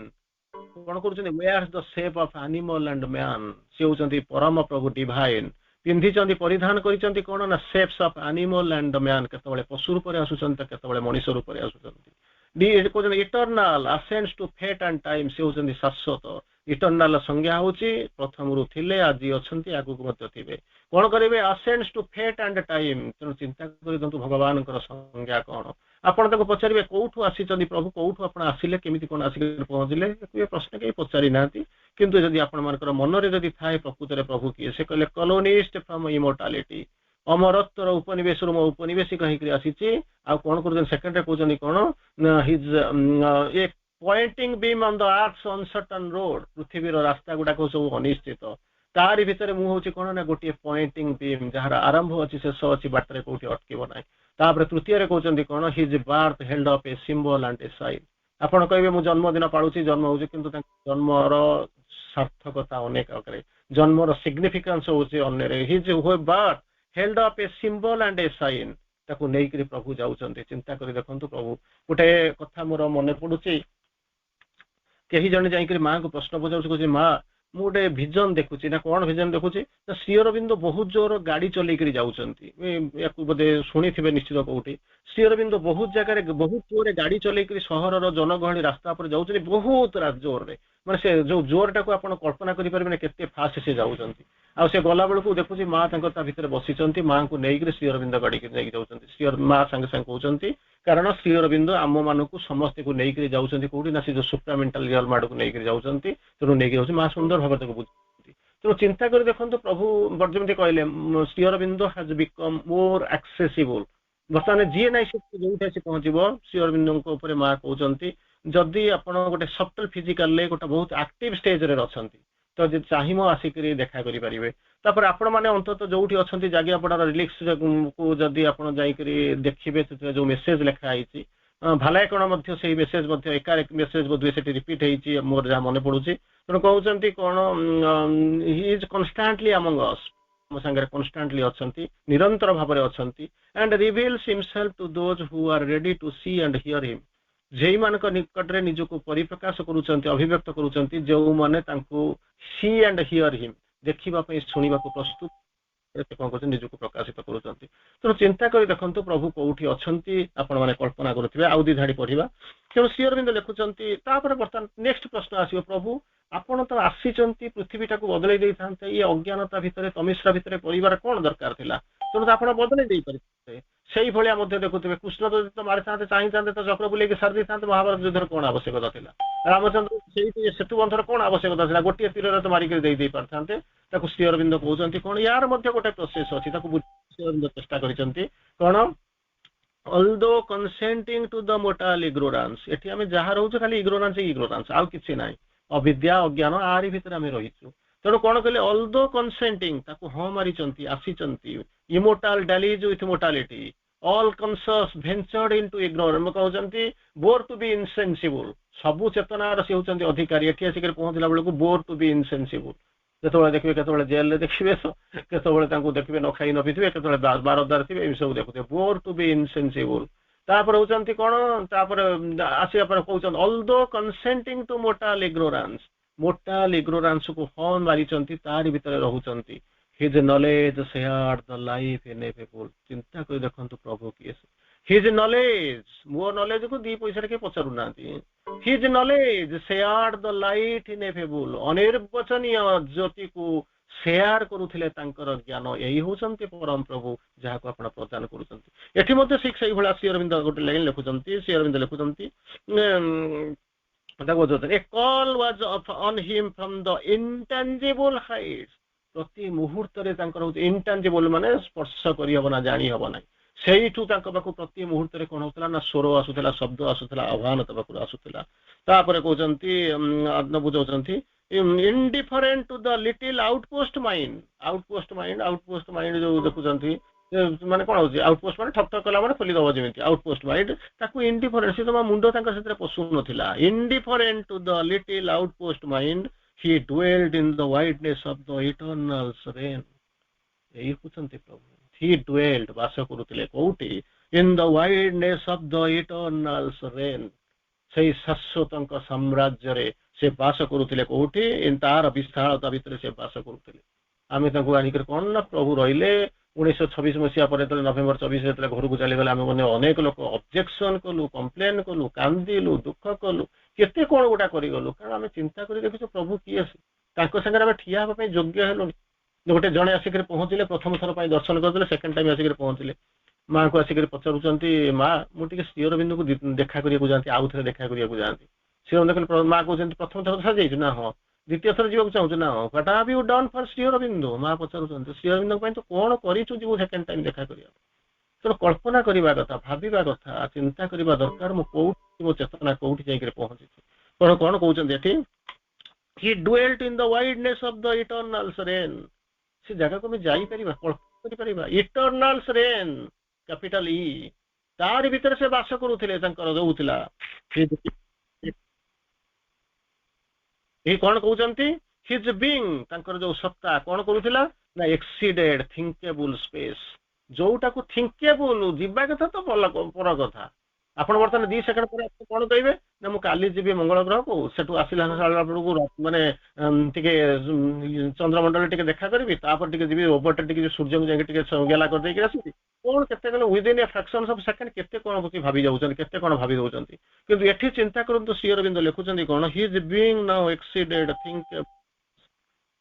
କଣ କରୁଛନ୍ତି, wears the shape of animal and man। ସେ ହଉଛନ୍ତି ପରମ ପ୍ରଭୁ ଡିଭାଇନ। ପିନ୍ଧିଛନ୍ତି, ପରିଧାନ କରିଛନ୍ତି କଣ, ନା ସେପ୍ସ ଅଫ ଆନିମଲ ଆଣ୍ଡ ମ୍ୟାନ। କେତେବେଳେ ପଶୁ ରୂପରେ ଆସୁଛନ୍ତି, କେତେବେଳେ ମଣିଷ ରୂପରେ ଆସୁଛନ୍ତି। କହୁଛନ୍ତି ଇଟର୍ନାଲ ଆସେନ୍ସ ଟୁ ଫେଟ୍ ଆଣ୍ଡ ଟାଇମ। ସେ ହଉଛନ୍ତି ଶାଶ୍ୱତ। ଇଟର୍ନାଲ ସଂଜ୍ଞା ହଉଛି ପ୍ରଥମରୁ ଥିଲେ, ଆଜି ଅଛନ୍ତି, ଆଗକୁ ମଧ୍ୟ ଥିବେ। କଣ କରିବେ, ଆସେନ୍ସ ଟୁ ଫେଟ୍ ଆଣ୍ଡ ଟାଇମ। ତେଣୁ ଚିନ୍ତା କରିଦିଅନ୍ତୁ ଭଗବାନଙ୍କର ସଂଜ୍ଞା କଣ। ଆପଣ ତାକୁ ପଚାରିବେ କୋଉଠୁ ଆସିଛନ୍ତି ପ୍ରଭୁ, କୋଉଠୁ ଆପଣ ଆସିଲେ, କେମିତି କଣ ଆସିକି ପହଞ୍ଚିଲେ, ଏ ପ୍ରଶ୍ନ କେହି ପଚାରି ନାହାନ୍ତି। କିନ୍ତୁ ଯଦି ଆପଣ ମାନଙ୍କର ମନରେ ଯଦି ଥାଏ ପ୍ରକୃତରେ ପ୍ରଭୁ କିଏ, ସେ କହିଲେ କଲୋନିଷ୍ଟ ଫ୍ରମ ଇମୋର୍ଟାଲିଟି। ଅମରତ୍ୱର ଉପନିବେଶରୁ ମୋ ଉପନିବେଶୀ କହିକି ଆସିଛି। ଆଉ କଣ କରୁଛନ୍ତି, ସେକେଣ୍ଡରେ କହୁଛନ୍ତି କଣ, his a pointing beam on the earth's uncertain road. ପୃଥିବୀର ରାସ୍ତା ଗୁଡାକ ସବୁ ଅନିଶ୍ଚିତ, ତାରି ଭିତରେ ମୁଁ ହଉଛି କଣ, ନା ଗୋଟିଏ ପଏଣ୍ଟିଂ ବିମ୍, ଯାହାର ଆରମ୍ଭ ଅଛି, ଶେଷ ଅଛି, ବାଟରେ କୋଉଠି ଅଟକିବ ନାହିଁ। ତାପରେ ତୃତୀୟରେ କହୁଛନ୍ତି କଣ, his birth held up a symbol and a sign. ଆପଣ କହିବେ ମୁଁ ଜନ୍ମଦିନ ପାଳୁଛି, ଜନ୍ମ ହଉଛି, କିନ୍ତୁ ତାଙ୍କ ଜନ୍ମର ସାର୍ଥକତା ଅନେକ ଆକାରେ, ଜନ୍ମର ସିଗ୍ନିଫିକାନ୍ସ ହଉଛି ଅନ୍ୟରେ। His birth held up a symbol and a sign. ତାକୁ ନେଇକରି ପ୍ରଭୁ ଯାଉଛନ୍ତି। ଚିନ୍ତା କରି ଦେଖନ୍ତୁ ପ୍ରଭୁ। ଗୋଟେ କଥା ମୋର ମନେ ପଡୁଛି, କେହି ଜଣେ ଯାଇକରି ମାଙ୍କୁ ପ୍ରଶ୍ନ ପଚାରୁଛି, କହୁଛି ମା ମୁଁ ଗୋଟେ ଭିଜନ ଦେଖୁଛି। ନା କଣ ଭିଜନ ଦେଖୁଛି, ନା ଶ୍ରୀ ଅରବିନ୍ଦ ବହୁତ ଜୋର ଗାଡି ଚଲେଇକରି ଯାଉଛନ୍ତି। ୟାକୁ ବୋଧେ ଶୁଣିଥିବେ ନିଶ୍ଚିତ କୋଉଠି। ଶ୍ରୀ ଅରବିନ୍ଦ ବହୁତ ଜାଗାରେ ବହୁତ ଜୋରରେ ଗାଡି ଚଲେଇକରି ସହରର ଜନଗହଳି ରାସ୍ତା ଉପରେ ଯାଉଛନ୍ତି, ବହୁତ ଜୋରରେ। ମାନେ ସେ ଯୋଉ ଜୋରଟାକୁ ଆପଣ କଳ୍ପନା କରିପାରିବେନି କେତେ ଫାଷ୍ଟ ସେ ଯାଉଛନ୍ତି। ଆଉ ସେ ଗଲା ବେଳକୁ ଦେଖୁଛି ମା ତାଙ୍କର ତା ଭିତରେ ବସିଛନ୍ତି, ମାଙ୍କୁ ନେଇକରି ଶ୍ରୀ ଅରବିନ୍ଦ ଗାଡିକି ନେଇକି ଯାଉଛନ୍ତି। ମା ସାଙ୍ଗେ ସାଙ୍ଗେ କହୁଛନ୍ତି, କାରଣ ଶ୍ରୀ ଅରବିନ୍ଦ ଆମ ମାନଙ୍କୁ ସମସ୍ତଙ୍କୁ ନେଇକରି ଯାଉଛନ୍ତି କୋଉଠି, ନା ସେ ଯୋଉ ସୁପ୍ରାମେଣ୍ଟାଲ ରିଅଲ ଆଡକୁ ନେଇକରି ଯାଉଛନ୍ତି। ତେଣୁ ନେଇକି ଯାଉଛି, ମା ସୁନ୍ଦର ଭାବରେ ତାକୁ ବୁଝୁଛନ୍ତି। ତେଣୁ ଚିନ୍ତା କରି ଦେଖନ୍ତୁ ପ୍ରଭୁ ଯେମିତି କହିଲେ, ଶ୍ରୀ ଅରବିନ୍ଦ ହାଜ ବିକମ ମୋର ଆକ୍ସେସିବୁଲ। ବର୍ତ୍ତମାନ ଯିଏ ନାହିଁ ସେ ଯୋଉଠି ଆସି ପହଞ୍ଚିବ, ଶ୍ରୀ ଅରବିନ୍ଦଙ୍କ ଉପରେ ମା କହୁଛନ୍ତି ଯଦି ଆପଣ ଗୋଟେ ସଫ୍ଟୱେର ଫିଜିକାଲରେ ଗୋଟେ ବହୁତ ଆକ୍ଟିଭ ଷ୍ଟେଜରେ ଅଛନ୍ତି, ତ ଯଦି ଚାହିଁବ ଆସିକରି ଦେଖା କରିପାରିବେ। ତାପରେ ଆପଣ ମାନେ ଅନ୍ତତଃ ଯୋଉଠି ଅଛନ୍ତି ଜାଗିଆପଡାର ରିଲିକ୍ସ କୁ ଯଦି ଆପଣ ଯାଇକରି ଦେଖିବେ, ସେଥିରେ ଯୋଉ ମେସେଜ ଲେଖା ହେଇଛି, ଭାଲାଏ କଣ ମଧ୍ୟ ସେଇ ମେସେଜ ମଧ୍ୟ ଏକା ମେସେଜ ବୋଧହୁଏ ସେଠି ରିପିଟ ହେଇଛି, ମୋର ଯାହା ମନେ ପଡୁଛି। ତେଣୁ କହୁଛନ୍ତି କଣ, ହି ଇଜ କନଷ୍ଟାଣ୍ଟଲି ଆମଙ୍ଗ ଅସ୍। ମୋ ସାଙ୍ଗରେ କନଷ୍ଟାଣ୍ଟଲି ଅଛନ୍ତି, ନିରନ୍ତର ଭାବରେ ଅଛନ୍ତି। And reveals himself to those who are ready to see and hear him. ଯେଉଁମାନଙ୍କ ନିକଟରେ ନିଜକୁ ପରିପ୍ରକାଶ କରୁଛନ୍ତି, ଅଭିବ୍ୟକ୍ତ କରୁଛନ୍ତି, ଯେଉଁମାନେ ତାଙ୍କୁ ସି ଆଣ୍ଡ ହିୟର ହିମ୍, ଦେଖିବା ପାଇଁ ଶୁଣିବାକୁ ପ୍ରସ୍ତୁତ, କଣ କରୁଛନ୍ତି, ନିଜକୁ ପ୍ରକାଶିତ କରୁଛନ୍ତି। ତେଣୁ ଚିନ୍ତା କରି ଦେଖନ୍ତୁ ପ୍ରଭୁ କୋଉଠି ଅଛନ୍ତି, ଆପଣ ମାନେ କଳ୍ପନା କରୁଥିବେ। ଆଉ ଦି ଧାଡି ପଢିବା। ତେଣୁ ଶ୍ରୀ ଅରବିନ୍ଦ ଲେଖୁଛନ୍ତି, ତାପରେ ବର୍ତ୍ତମାନ ନେକ୍ସଟ ପ୍ରଶ୍ନ ଆସିବ, ପ୍ରଭୁ ଆପଣ ତ ଆସିଛନ୍ତି ପୃଥିବୀଟାକୁ ବଦଳେଇ ଦେଇଥାନ୍ତେ, ଇଏ ଅଜ୍ଞାନତା ଭିତରେ ତମିଶ୍ରା ଭିତରେ ପରିବାର କଣ ଦରକାର ଥିଲା। ତେଣୁ ଆପଣ ବଦଳେଇ ଦେଇପାରିବେ। ସେଇଭଳିଆ ମଧ୍ୟ ଦେଖୁଥିବେ କୃଷ୍ଣ ଯଦି ତ ମାରିଥାନ୍ତେ ଚାହିଁଥାନ୍ତେ ତ ଚକ୍ର ବୁଲେଇକି ସାରି ଦେଇଥାନ୍ତେ, ମହାଭାରତ ଯୁଦ୍ଧରେ କଣ ଆବଶ୍ୟକତା ଥିଲା? ରାମଚନ୍ଦ୍ର ସେଇଠି ସେତୁ ବନ୍ଧର କଣ ଆବଶ୍ୟକତା ଥିଲା? ଗୋଟିଏ ତୀରରେ ତ ମାରିକି ଦେଇ ପାରିଥାନ୍ତେ। ତାକୁ ଶ୍ରୀ ଅରବିନ୍ଦ କହୁଛନ୍ତି କଣ, ୟାର ମଧ୍ୟ ଗୋଟେ ପ୍ରୋସେସ ଅଛି, ତାକୁ ଶ୍ରୀ ଅରବିନ୍ଦ ଚେଷ୍ଟା କରିଛନ୍ତି କଣ, although consenting to the mortal ignorance, ଏଠି ଆମେ ଯାହା ରହୁଛୁ ଖାଲି ଇଗ୍ନୋରାନ୍ସ ଆଉ କିଛି ନାହିଁ, ଅବିଦ୍ୟା ଅଜ୍ଞାନ ଆରି ଭିତରେ ଆମେ ରହିଛୁ। ତେଣୁ କଣ କହିଲେ, although consenting, ତାକୁ ହଁ ମାରିଛନ୍ତି, ଆସିଛନ୍ତି, immortal dallies with mortality, all conscious ventured into ignorance, କହୁଛନ୍ତି bore to be insensible, ସବୁ ଚେତନାର ସେ ହେଉଛନ୍ତି ଅଧିକାରୀ, ଏଠି ଆସିକି ପହଞ୍ଚିଲା ବେଳକୁ bore to be insensible, କେତେବେଳେ ଦେଖିବେ କେତେବେଳେ ଜେଲରେ ଦେଖିବେ, କେତେବେଳେ ତାଙ୍କୁ ଦେଖିବେ ନ ଖାଇ ନ ପିଥିବେ, କେତେବେଳେ ବାରଦାର ଥିବେ, ଏଇ ସବୁ ଦେଖୁଥିବେ, bore to be insensible। ତାପରେ ହଉଛନ୍ତି କଣ, ତାପରେ ଆସିବା ପରେ କହୁଛନ୍ତି although consenting to mortal ignorance କୁ ହଁ ମାରିଛନ୍ତି, ତାରି ଭିତରେ ରହୁଛନ୍ତି। his knowledge shared the life ineffable, ଚିନ୍ତା କରି ଦେଖନ୍ତୁ ପ୍ରଭୁ କିଏ ସେ। his knowledge, ମୋ knowledge କୁ ଦି ପଇସାରେ କିଏ ପଚାରୁନାହାନ୍ତି, his knowledge shared the light ineffable, ଅନିର୍ବଚନୀୟ ଜ୍ୟୋତିକୁ ସେୟାର କରୁଥିଲେ ତାଙ୍କର ଜ୍ଞାନ, ଏଇ ହଉଛନ୍ତି ପରମ ପ୍ରଭୁ ଯାହାକୁ ଆପଣ ପ୍ରଦାନ କରୁଛନ୍ତି। ଏଠି ମଧ୍ୟ ଠିକ ସେଇଭଳିଆ ଶ୍ରୀ ଅରବିନ୍ଦ ଗୋଟେ ଲାଇନ ଲେଖୁଛନ୍ତି, ଶ୍ରୀ ଅରବିନ୍ଦ ଲେଖୁଛନ୍ତି a call was on him from the intangible heights, ପ୍ରତି ମୁହୂର୍ତ୍ତରେ ତାଙ୍କର ହଉଛି ଇନଟାଞ୍ଜିବଲ, ମାନେ ସ୍ପର୍ଶ କରିହବ ନା, ଜାଣି ହବ ନାହିଁ, ସେଇଠୁ ତାଙ୍କ ପାଖକୁ ପ୍ରତି ମୁହୂର୍ତ୍ତରେ କଣ ହଉଥିଲା ନା, ସ୍ୱର ଆସୁଥିଲା, ଶବ୍ଦ ଆସୁଥିଲା, ଆହ୍ୱାନ ତା ପାଖରୁ ଆସୁଥିଲା। ତାପରେ କହୁଛନ୍ତି ବୁଝାଉଛନ୍ତି indifferent to the little outpost mind ଯୋଉ ଦେଖୁଛନ୍ତି, ମାନେ କଣ ହଉଛି ଆଉଟପୋଷ୍ଟ, ମାନେ ଠକ୍ ଠକ୍ କଲା ମାନେ ଖୋଲିଦବ ଯେମିତି ଆଉଟପୋଷ୍ଟ ମାଇଣ୍ଡ, ତାକୁ ଇଣ୍ଡିଫରେଣ୍ଟ, ସେ ତମ ମୁଣ୍ଡ ତାଙ୍କ ସେଥିରେ ପଶୁ ନଥିଲା, indifferent to the little outpost mind, he dwelled in the wideness of the eternal serene, ଏଇ ହଉଛନ୍ତି ପ୍ରଭୁ। he dwelled, ବାସ କରୁଥିଲେ କୋଉଠି, in the wideness of the eternal serene, ସେଇ ଶାଶ୍ୱତଙ୍କ ସାମ୍ରାଜ୍ୟରେ ସେ ବାସ କରୁଥିଲେ କୋଉଠି, ତାର ବିଶାଳତା ଭିତରେ ସେ ବାସ କରୁଥିଲେ। ଆମେ ତାଙ୍କୁ ଆଣିକରି କଣ ନା, ପ୍ରଭୁ ରହିଲେ 1926 ମସିହା ପରେ ଯେତେବେଳେ ନଭେମ୍ବର 24 ଯେତେବେଳେ ଘରକୁ ଚାଲିଗଲେ, ଆମେ ମାନେ ଅନେକ ଲୋକ ଅବଜେକ୍ସନ କଲୁ, କମ୍ପ୍ଲେନ କଲୁ, କାନ୍ଦିଲୁ, ଦୁଃଖ କଲୁ, କେତେ କଣ ଗୋଟା କରିଗଲୁ, କାରଣ ଆମେ ଚିନ୍ତା କରି ଦେଖିଛୁ ପ୍ରଭୁ କିଏ, ତାଙ୍କ ସାଙ୍ଗରେ ଆମେ ଠିଆ ହେବା ପାଇଁ ଯୋଗ୍ୟ ହେଲୁନି। ଗୋଟେ ଜଣେ ଆସିକରି ପହଞ୍ଚିଲେ, ପ୍ରଥମ ଥର ପାଇଁ ଦର୍ଶନ କରିଦେଲେ, ସେକେଣ୍ଡ ଟାଇମ ଆସିକରି ପହଞ୍ଚିଲେ, ମାଙ୍କୁ ଆସିକରି ପଚାରୁଛନ୍ତି, ମା ମୁଁ ଟିକେ ଶ୍ରୀ ଅରବିନ୍ଦଙ୍କୁ ଦେଖା କରିବାକୁ ଯାଆନ୍ତି, ଆଉ ଥରେ ଦେଖା କରିବାକୁ ଯାଆନ୍ତି। ଶ୍ରୀ ଅରବିନ୍ଦ ମା କହୁଛନ୍ତି ପ୍ରଥମ ଥର ସାରିଯାଇଛୁ ନା, ହଁ। ଦ୍ୱିତୀୟ ଥର ଯିବାକୁ ଚାହୁଁଛୁ ନା, ହଁ। what have you done for Shri Arvind, ମା ପଚାରୁଛନ୍ତି, ଶ୍ରୀ ଅରବିନ୍ଦଙ୍କ ପାଇଁ ତ କଣ କରିଛୁ ଯିବୁ ସେକେଣ୍ଡ ଟାଇମ ଦେଖା କରିବା। ତେଣୁ କଳ୍ପନା କରିବା କଥା, ଭାବିବା କଥା, ଚିନ୍ତା କରିବା ଦରକାର, ମୁଁ କୋଉଠି, ମୋ ଚେତନା କୋଉଠି ଯାଇକରି ପହଞ୍ଚିଛି। କଣ କଣ କହୁଛନ୍ତି ଏଠି, he dwelt in the wideness of the eternal serene, ସେ ଜାଗାକୁ ଆମେ ଯାଇପାରିବା, କଳ୍ପନା କରିପାରିବା, eternal serene, କ୍ୟାପିଟାଲ ଇ, ତାରି ଭିତରେ ସେ ବାସ କରୁଥିଲେ, ତାଙ୍କର ରହୁଥିଲା। ଏଇ କଣ କହୁଛନ୍ତି, his being, ତାଙ୍କର ଯୋଉ ସତ୍ତା କଣ କରୁଥିଲା ନା, exceeded thinkable space, ଯୋଉଟାକୁ thinkable ଯିବା କଥା ତ ପର କଥା। ଆପଣ ବର୍ତ୍ତମାନ 2 ସେକେଣ୍ଡ ପରେ କଣ କହିବେ ନା, ମୁଁ କାଲି ଯିବି ମଙ୍ଗଳ ଗ୍ରହକୁ, ସେଠୁ ଆସିଲା ବେଳକୁ ମାନେ ଟିକେ ଚନ୍ଦ୍ରମଣ୍ଡଳରେ ଟିକେ ଦେଖା କରିବି, ତାପରେ ଟିକେ ଯିବି ରୋବଟରେ ଟିକେ ସୂର୍ଯ୍ୟକୁ ଯାଇକି ଟିକେ ଗେଲା କରିଦେଇକି ଆସିବି, କଣ କେତେ ଗଲେ within A fractions of second କେତେ କଣ ଭାବି ଯାଉଛନ୍ତି, କେତେ କଣ ଭାବି ଦଉଛନ୍ତି। କିନ୍ତୁ ଏଠି ଚିନ୍ତା କରନ୍ତୁ, ଶ୍ରୀ ଅରବିନ୍ଦ ଲେଖୁଛନ୍ତି କଣ, his being now exceeded thinkable,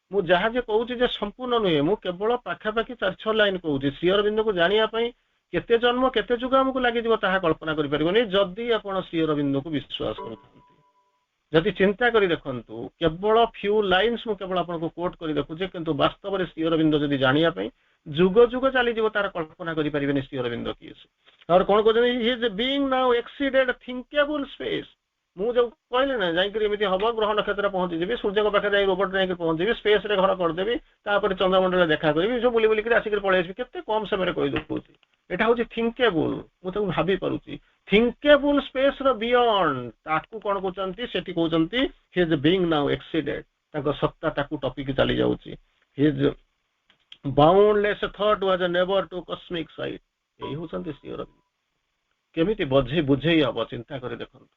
ମୁଁ ଯାହା ଯେ କହୁଛି ଯେ ସମ୍ପୂର୍ଣ୍ଣ ନୁହେଁ, ମୁଁ କେବଳ ପାଖାପାଖି 4-6 ଲାଇନ କହୁଛି। ଶ୍ରୀ ଅରବିନ୍ଦକୁ ଜାଣିବା ପାଇଁ କେତେ ଜନ୍ମ କେତେ ଯୁଗ ଆମକୁ ଲାଗିଯିବ ତାହା କଳ୍ପନା କରିପାରିବନି, ଯଦି ଆପଣ ଶ୍ରୀ ଅରବିନ୍ଦକୁ ବିଶ୍ୱାସ କରୁଥାନ୍ତି। ଯଦି ଚିନ୍ତା କରି ଦେଖନ୍ତୁ, କେବଳ ଫ୍ୟୁ ଲାଇନ୍ସ ମୁଁ କେବଳ ଆପଣଙ୍କୁ କୋଟ କରି ଦେଖୁଛି, କିନ୍ତୁ ବାସ୍ତବରେ ଶ୍ରୀ ଅରବିନ୍ଦ ଯଦି ଜାଣିବା ପାଇଁ ଯୁଗ ଯୁଗ ଚାଲିଯିବ, ତାର କଳ୍ପନା କରିପାରିବେନି ଶ୍ରୀ ଅରବିନ୍ଦ କିଏ ସେ। ତାପରେ କଣ କହୁଛନ୍ତି, his being now exceeded thinkable space, ମୁଁ ଯୋଉ କହିଲି ନା, ଯାଇକିରି ଏମିତି ହବ, ଗ୍ରହ ନକ୍ଷତ୍ର ପହଞ୍ଚିଯିବି, ସୂର୍ଯ୍ୟଙ୍କ ପାଖରେ ଯାଇ ରୋବଟ ଯାଇକି ପହଞ୍ଚିବି, ସ୍ପେସ ରେ ଘର କରିଦେବି, ତାପରେ ଚନ୍ଦ୍ରମଣ୍ଡଳରେ ଦେଖା କରିବି, ସବୁ ବୁଲି ବୁଲିକି ଆସିକି ପଳେଇ ଆସିବି, କେତେ କମ ସମୟରେ କହିଦଉଛି। ଏଇଟା ହଉଛି ଥିଙ୍କେବୁଲ, ମୁଁ ତାକୁ ଭାବି ପାରୁଛି। ଥିଙ୍କେବୁଲ ସ୍ପେସ ର ବିୟଣ୍ଡ, ତାକୁ କଣ କହୁଛନ୍ତି, ସେଠି କହୁଛନ୍ତି his being now exceeded, ତାଙ୍କ ସତ୍ତା ତାକୁ ଟପିକି ଚାଲି ଯାଉଛି। his boundless thought was never to cosmic sight, ଏଇ ହଉଛନ୍ତି ଶ୍ରୀ ଅରବିନ୍ଦ। କେମିତି ବୁଝେଇ ହବ, ଚିନ୍ତା କରି ଦେଖନ୍ତୁ,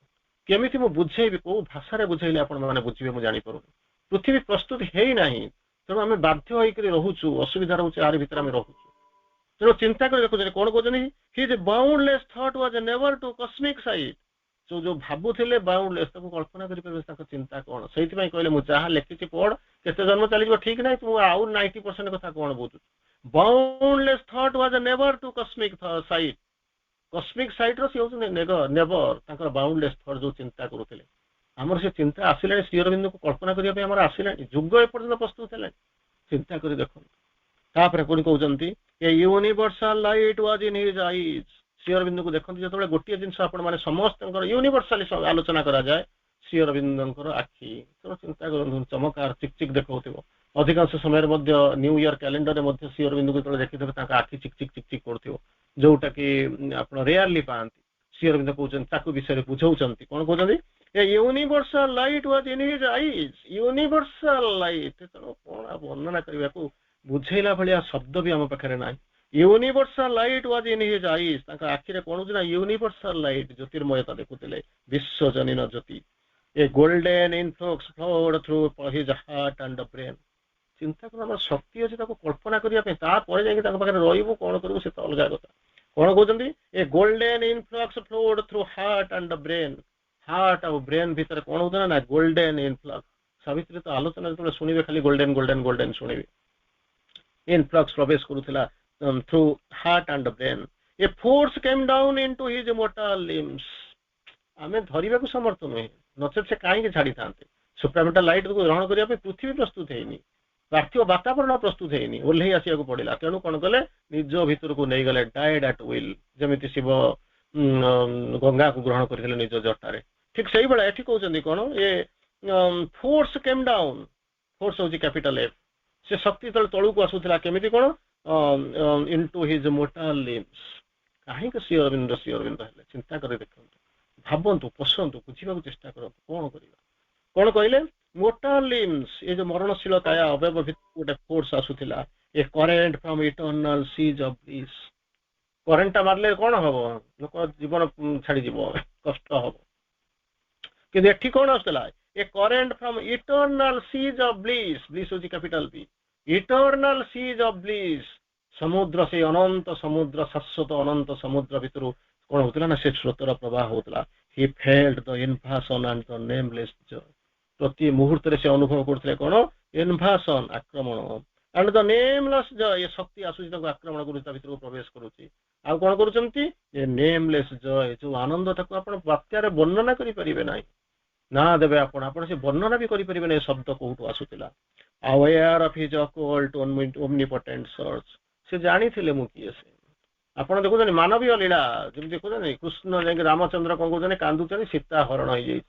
କେମିତି ମୁଁ ବୁଝେଇବି, କୋଉ ଭାଷାରେ ବୁଝେଇଲେ ଆପଣ ମାନେ ବୁଝିବେ ମୁଁ ଜାଣିପାରୁନି। ପୃଥିବୀ ପ୍ରସ୍ତୁତ ହେଇନାହିଁ, ତେଣୁ ଆମେ ବାଧ୍ୟ ହେଇକରି ରହୁଛୁ, ଅସୁବିଧା ରହୁଛି, ଆରି ଭିତରେ ଆମେ ରହୁଛୁ। ତେଣୁ ଚିନ୍ତା କରି ଦେଖୁଛନ୍ତି, କଣ କହୁଛନ୍ତି, his boundless thought was never to cosmic sight, ଯୋଉ ଭାବୁଥିଲେ ବାଉଣ୍ଡଲେସ୍, ତାକୁ କଳ୍ପନା କରିପାରିବେ ତାଙ୍କ ଚିନ୍ତା କଣ। ସେଇଥିପାଇଁ କହିଲେ, ମୁଁ ଯାହା ଲେଖିଛି ପଢ, କେତେ ଜନ୍ମ ଚାଲିଯିବ ଠିକ ନାହିଁ, ତୁ ଆଉ 90% କଥା କଣ ବୁଝୁଛୁ। Boundless thought was never to cosmic sight cosmic sight रो से नेवर तांकर बाउंडलेस थॉट जो चिंता करूथिले हमर से चिंता आसिलानी श्री अरविंद को कल्पना करिया पे हमर आसिलानी जुग ए पर्यंत प्रस्तुत हेलानी चिंता करी देखो तापर पुणी कहउचंती a universal light was in his eyes Shri Aurobindo को देखंती जतबे गोटिए जिंस आपण माने समस्त यूनिवर्सली आलोचना करा जाए श्री अरविंदर आखि तो चिंता कर चमकार चिक चिक देखो अधिकांश समय न्यू इयर कैलेंडर में श्री अरविंद को देखिथे आखि चिक चिक चिक चिक कर जोटा कि आप रेयरली पाती श्री अरविंद कहते विषय बुझाऊँच कौन कहते universal light was in his eyes universal light तेणु कौन वर्णना करने को बुझेला भाया शब्द भी आम पाखे ना universal light was in his eyes आखिरे कौन होना यूनिवर्सल लाइट ज्योतिर्मयता देखुले विश्वजनीन ज्योति a golden influx flowed through his heart and brain चिंता कर शक्ति अच्छे कल्पना करने रही कौन करूँ से अलग कथा कौन कहते a golden influx flowed through heart and brain heart और ब्रेन भितर कौन होता ना गोल्डन इनफ्लक्स सावित्री तो आलोचना जो शुणे खाली गोल्डन गोल्डन गोल्डन शुणे इनफ्लक्स प्रवेश करूला through heart and brain a force came down into his mortal limbs आमे धरिबा को समर्थ नुहे नचेत से कहीं छाड़ी था सुप्रामेंटल लाइट को ग्रहण करने पृथ्वी प्रस्तुत है पार्थिव वातावरण प्रस्तुत है ओह्लई आसिया पड़ा तेणु कौन कले निज भीतर को नहीं गले डाइड एट विल जमी शिव गंगा को ग्रहण करते निज जटारे ठीक से भाया ये कहते कौन ये फोर्स केम डाउन फोर्स हूँ कैपिटल एफ से शक्ति तलू को आसूला केमी कौन इनटू हिज मोर्टल लिम्स कहीं श्री अरविंद है चिंता कर देखते भावतु पशंतु बुझा चेष्टा करूँ कौन कर कौन कहले मोर्टल लिम्स ये जो मरणशील काया अवयव भितर गोटे फोर्स आसूला a current from eternal seas of bliss करेन्टा मारले कौन हम लोक जीवन छाड़ी कष्ट हम कि कौन आसूला a current from eternal seas of bliss bliss हूँ capital B eternal seas of bliss समुद्र से अनंत समुद्र शाश्वत अनंत समुद्र भितर कौन होता ना से स्रोतर प्रवाह होता ही felt the invasion and the nameless joy प्रति मुहूर्त से अनुभव करते कौन इन्भासन आक्रमण एंड द नेमलेस जॉय ये शक्ति आसूची आक्रमण कर प्रवेश करुच्ची आ कौन करुँच नेमलेस जॉय जो आनंद टाक आप बात्यार वर्णना करें ना देवे आप से वर्णना भी करें शब्द कौटू आसूला aware of his occult omnipotent source से जानी थे मु किए से आपड़ देखुं मानवीय लीला जमी देखुं कृष्ण जाए रामचंद्र कौन कहते कांदुच सीता हरण हो जाए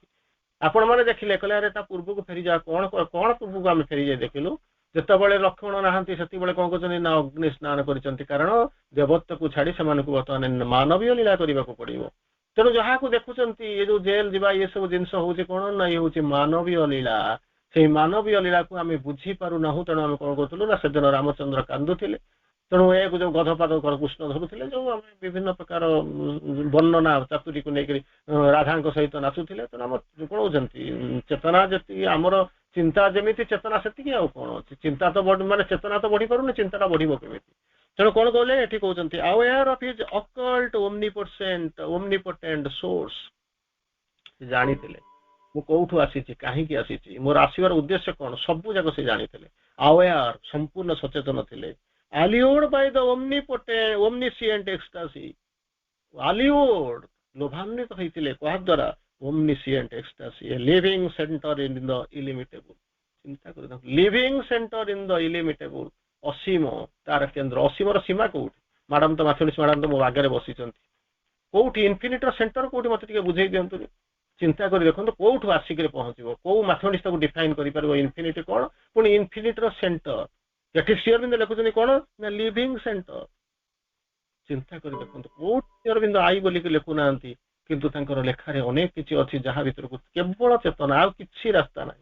आपण मैंने देखिले कहले पूर्व को फेरी जा कौन कौन पूर्व को आम फेरी जाए देखिलु जितेबाला लक्ष्मण नहांती से कौन कहते ना अग्नि स्नान कर कारण देवत्व को छाड़ी से बर्तमान मानवीय लीला करने को पड़ो तेणु जहाँ को देखुंत ये जो जेल जा ये सब जिन हूँ कौन ना ये हूँ मानवीय लीला से मानवीय लीला को आम बुझीपारूना तेणु आम कौन करूँ ना सेदिन रामचंद्र कांदुले तेणु एक जो गधपाद कृष्ण धरुले जो आम विभिन्न प्रकार वर्णना चातुरी को लेकर राधा सहित नाचुले तेणु आम कौन होती चेतना जी आमर चिंता जमी चेतना से कौन चिंता तो माने चेतना तो बढ़ी पार चिंता बढ़ केमी तेणु कौन कहले ये कहते aware of his occult omnipotent source जानी मु कौठू आसी कहीं आसी मोर आसवर उद्देश्य कौन सबू जाक से जानी अवेयर संपूर्ण सचेतन थे allured by the omniscient ecstasy allured लोभान्वित होइतिले कहा द्वारा omniscient ecstasy a living center in the illimitable चिंता कर living center in the illimitable असीम तार केंद्र असीम सीमा कौट मैडम तो मैथमेटिक्स मैडम तो मो आगे बसी कौटी इनफिनिट सेंटर कौटी मत बुझे दिंतु चिंता कर देखो कौटू आसिक पहुंचो कौ मैथमेटिक्स को डिफाइन कर इनफिनिट कौन पुणी इनफिनिट सेंटर ये श्री अरविंद लिखुं कौन ना लिविंग सेंटर चिंता कर देखो कौट श्री अरविंद आई बोलिक लिखुना किंतु लेखार अनेक किसी अच्छी जहाँ भर को केवल चेतना आउ कि रास्ता ना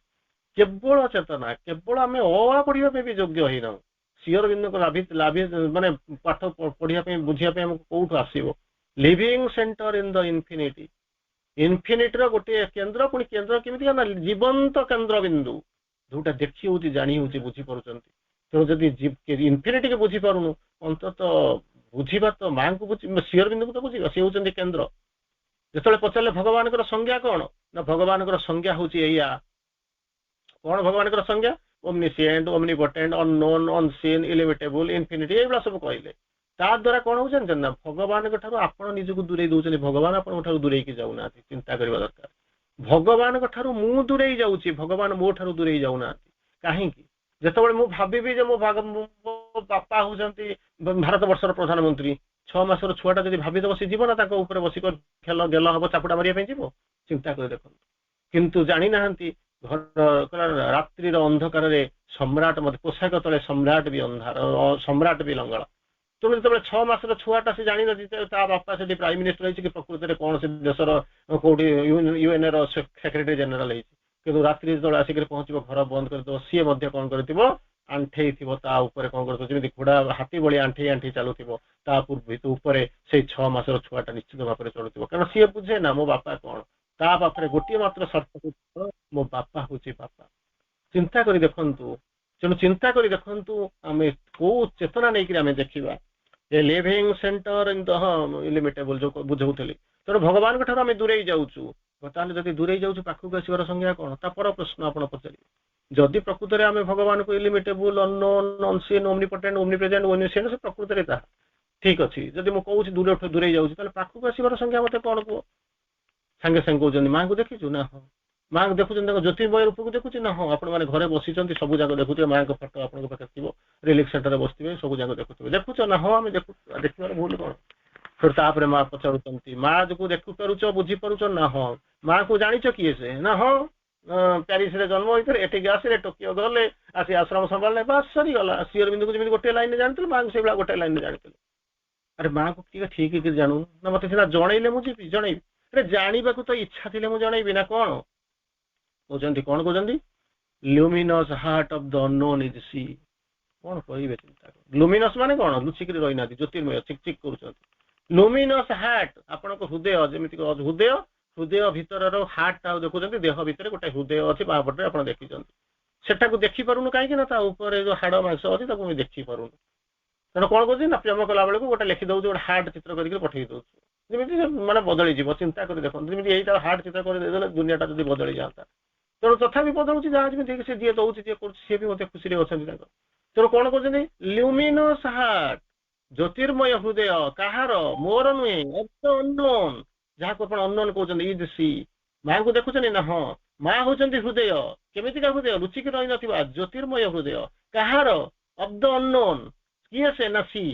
केवल चेतना केवल आम अ पढ़ा भी योग्य होना श्री अरविंद माने पाठ पढ़ाई बुझापी आमको कौटू आसो living centre in the infinity इनफिनिटर गोटे केन्द्र पुणी केन्द्र केमी ना जीवंत केन्द्र बिंदु जोटा देखी हूँ जानी हूँ बुझीपार तेणु जदि इनफिनिटी के बुझीपारूनु अंतत बुझा तो माँ को श्री अरविंद को तो बुझा सी हूँ केन्द्र जो पचारे भगवान संज्ञा कौन ना भगवान संज्ञा हूँ या कौन भगवान संज्ञा ओमनिसिएंट, ओमनिपोटेंट, अननोन, अनसीन, इलिमिटेबल, इनफिनिटी एगुड़ा सब कहले ता द्वारा कौन हो ना भगवान ठारू आपण निजको दूरे दूसरे भगवान आपण ठारू दूरे जाऊना चिंता करबा दरकार भगवान ठारू मु दूरे जाऊची भगवान मो ठारू दूरे जाऊना कहीं जिते मु भावी जे मो बापा होती भारत वर्षर प्रधानमंत्री 6 मासर छुआटा जब भावीदेव सी जीवन ऊपर बसिक खेल गेल हम चापुटा मारिया जीव चिंता कर देख किंतु जानी ना घर रात्रि अंधकार सम्राट मत पोशाक तले सम्राट भी अंधार सम्राट भी लंगड़ा तेणु जो 6 मासर छुआटा से जानी ना बापा से प्राइम मिनिस्टर रही कि प्रकृति में कौन से देशर कौटी यूएन सेक्रेटरी जनरल कि रात्रि जो आसिक पहुंच घर बंद कर सी कौन कर आंठे कौन कर घोड़ा हाथी भाई आंठे आंठे चलुव ऊपर से 6 मासर छुआटा निश्चित भाव में चलुव कारण सी बुझे ना मो बापा कौन ता पाखे गोटे मात्र शर्त मो बापा हूँ बापा चिंता कर देखु तेणु चिंता कर देखु आम कौ चेतना नहीं देखा a living centre in the illimitable जो बुझाऊली तेणु भगवान ठार आम दूरे जाऊँ जब दूरे जाऊँ पाखक आसवर संज्ञा कौन पर प्रश्न आप पचारे जदि प्रकृत में आम भगवान को इलिमिटेबल अननोन अनसीन ओमनिपोटेंट ओमनिप्रेजेंट ओमनिसिएंट से प्रकृत में ठीक अच्छी जब मुझे कौन दूर दूरे जाऊँ पाखक आसवर संज्ञा मत कौन कह सांगे सांगे कहते माँ को देखीचु ना हाँ माँ को देखुं ज्योतिर्मय रूप को देखुची ना हाँ आपण मैंने घरे बसी सब जाक देखुए माँ को फटो आप थी रिलीफ सेंटर में बसते सब जाक देखुए देखुच ना हाँ आम देखिए भूल कौन फिर तापर माँ पचारूँ माँ जो देखिपारुच बुझीपारुच ना हाँ माँ को जानिच किए से ना हाँ प्यारिस रे जन्म होते एटिक आसिले टोकियो गले आसी आश्रम संभाल बास सरीगला सी अरविंद को जमी गोटे लाइन जानते माँ को से गोटे लाइन जानते अरे माँ को ठीक जानू ना मत सीना जनइले मुझे जनइबी अरे जानवा तो इच्छा थी मुझे जनइबी ना कौन कहते कौन कहते luminous heart of the unknown is she कौन कहे चिंता लुमिनस माने कौन लुचिक रही ना ज्योतिर्मय चिक चिक कर लुमिनस हार्ट आपण हृदय जमी हृदय हृदय भितर हार्ट देखुं देह भितर गोटे हृदय अच्छी बापटे आप देखी सेटा देखिपारूनु कहीं जो हाड़ मांस अच्छी देखी पारूनु तेना कौन कौन प्रेम कला बेलू गोटे लिखिदे गोटे हार्ट चित्र करके पठे दौर जमी मैंने बदली चिंता कर देखो जमी यही हार्ट चित्र कर दुनियाटा जब बदली जाता तेणु तथापि बदलुची जहाँ जमी सी जी दौर जी सी भी मत खुशी अच्छा तेणु कौन कहते ल्यूमिनस हार्ट ज्योतिर्मय हृदय कहार मोर नुहे अननोन जहाँ को अननोन कहते इज सी माँ को देखुं ना हाँ माँ हूँ हृदय केमिका हृदय रुचिक रही ना ज्योतिर्मय हृदय कहार ऑफ द अननोन किए से ना सी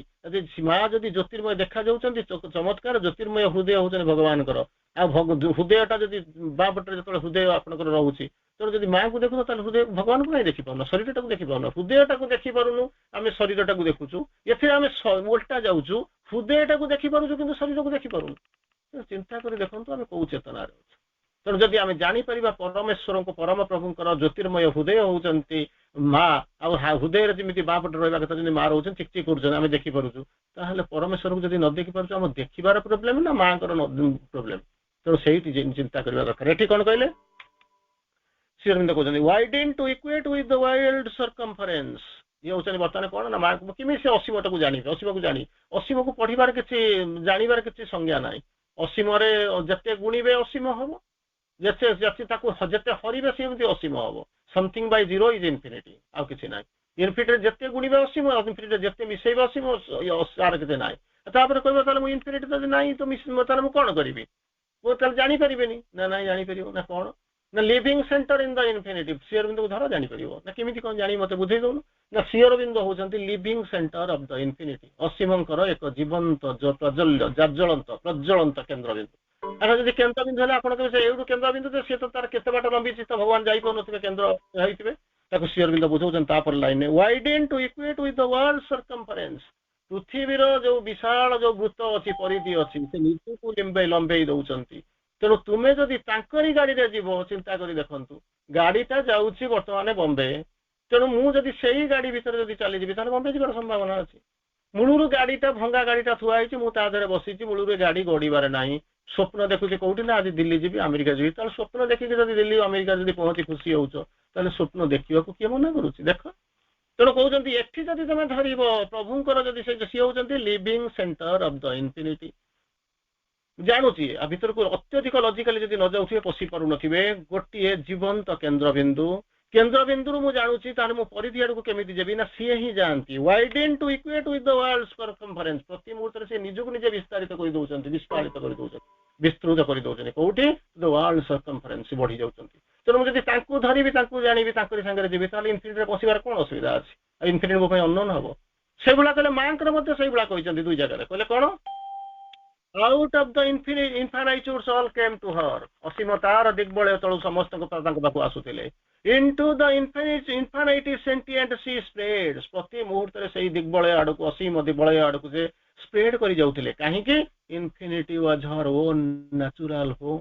माँ जदि ज्योतिर्मय देखा जाऊँच चमत्कार ज्योतिर्मय हृदय हूँ भगवान हृदयटा जब बापटे जो हृदय आपंकर रोचे तेणु जब माँ को देखु हृदय भगवान को नहीं देखिपार शरीर टाक देखिपार हृदयटा को देखिपारूनु आम शरीर टाक देखुचु ये आम उल्टा जाऊँ हृदयटा को देखिपारू कि शरीर को देखिपारूनु चिंता कर देखो आम कौ चेतन तेणु जदि आम जापर परमेश्वर को परम प्रभुंर ज्योतिर्मय हृदय होती माँ हृदय जमी बापटे रहा कथा जमी माँ रोच चिक चिक कर देखिपारुचु परमेश्वर को जब न देखिपार आम देखार प्रोब्लेम ना माँ को प्रोब्लेम तेणु से चिंता करने दरकार ये कौन कहले श्री अरविंद कहते widen to equate with the wild circumference ये हूँ बर्तमान कौन ना माँ किमी से असीमटा को जानी असीम को जानी असीम को पढ़वार किसी जानवर किसी संज्ञा ना असीम जिते गुणवे असीम हम जिते जिते हरवे सी असीम हम something by zero is infinity आउ कि ना इनफिनिटी जिते गुणवे असीम इनफिनिटी जिते मिसेब असीम आर किसी ना कह इनफिनिटी तो ना तो मुझे कौन करी वो जापर ना ना जापर ना कौन ना living centre in the infinity Sri Aurobindo को धर जापर ना केमी कौन जानी मत बुझे दौन ना सी अरविंद होती living centre of the infinity असीमंकर एक जीवंत ज्वलंत प्रज्वलंत केन्द्रबिंदु अच्छा जब केन्द्रबिंदु है आप केन्द्रबिंदु सी तो तार केते बाट लंबी तो भगवान जापर केन्द्र होते सी अरविंद बुझाऊँ line widen to equate with the world circumference पृथ्वीर जो विशाल जो वृत्त अच्छी परिधि अच्छी से निज को लंबे दौरान तेणु तुम्हें जदि गाड़ी में जीव चिंता कर देखु गाड़ीटा जाऊँगी बर्तमान बम्बे तेणु मुझे से गाड़ी भितर जब चलीजी बम्बे जीवार संभावना अच्छी मूलर गाड़ीटा भंगा गाड़ीटा थुआई मुझे बसी मूलर गाड़ी गड़बार ना स्वप्न देखुचे कौटी ना आज दिल्ली जी अमेरिका जी स्वप्न देखिए जब दिल्ली अमेरिका जब पहुँची खुशी हो स्वप्न देखा किए मना करुच्ची देख तेणु कहते एटी जदि तुम धर प्रभुंर जब सी होती living centre of the infinity जानुची आ भीतर को अत्यधिक लॉजिकली जब न जाऊे पशि पार नो गोटे जीवंत केन्द्रबिंदु केन्द्र बिंदु मु जानुची ताले मु परिधि आडू केमिति जेबी ना सी ही जानती widen to equate with the world circumference प्रति मुहूर्त से निजକୁ निजे विस्तारित कर दउचंती विस्तारित कर दउचंती विस्तृत कर दउचंती कोठी द वर्ल्ड सर्कमफरेन्स बढ़ी जाउचंती तेणु मुझे तांकु धरिबी तांकु जानिबी तांकरी संगे जेबी ताले इन्फिनिटी रे पसिबार कोन असुविधा अछि इन्फिनिटी को पय अननोन हबो से बुला कहले मांकर मध्य से बुला कहिसंती दुई जगह रे कहले कोन out of the infinitudes all came to her असीमतार दिग्बलय तळु समस्त को तांको Baku आसुथिले into the infinity sentient sea spreads प्रति मुहूर्त रे सही दिग्बलय आडको असीम दिग्बलय आडको से स्प्रेड करी जाउथिले काहे कि infinity was her own natural home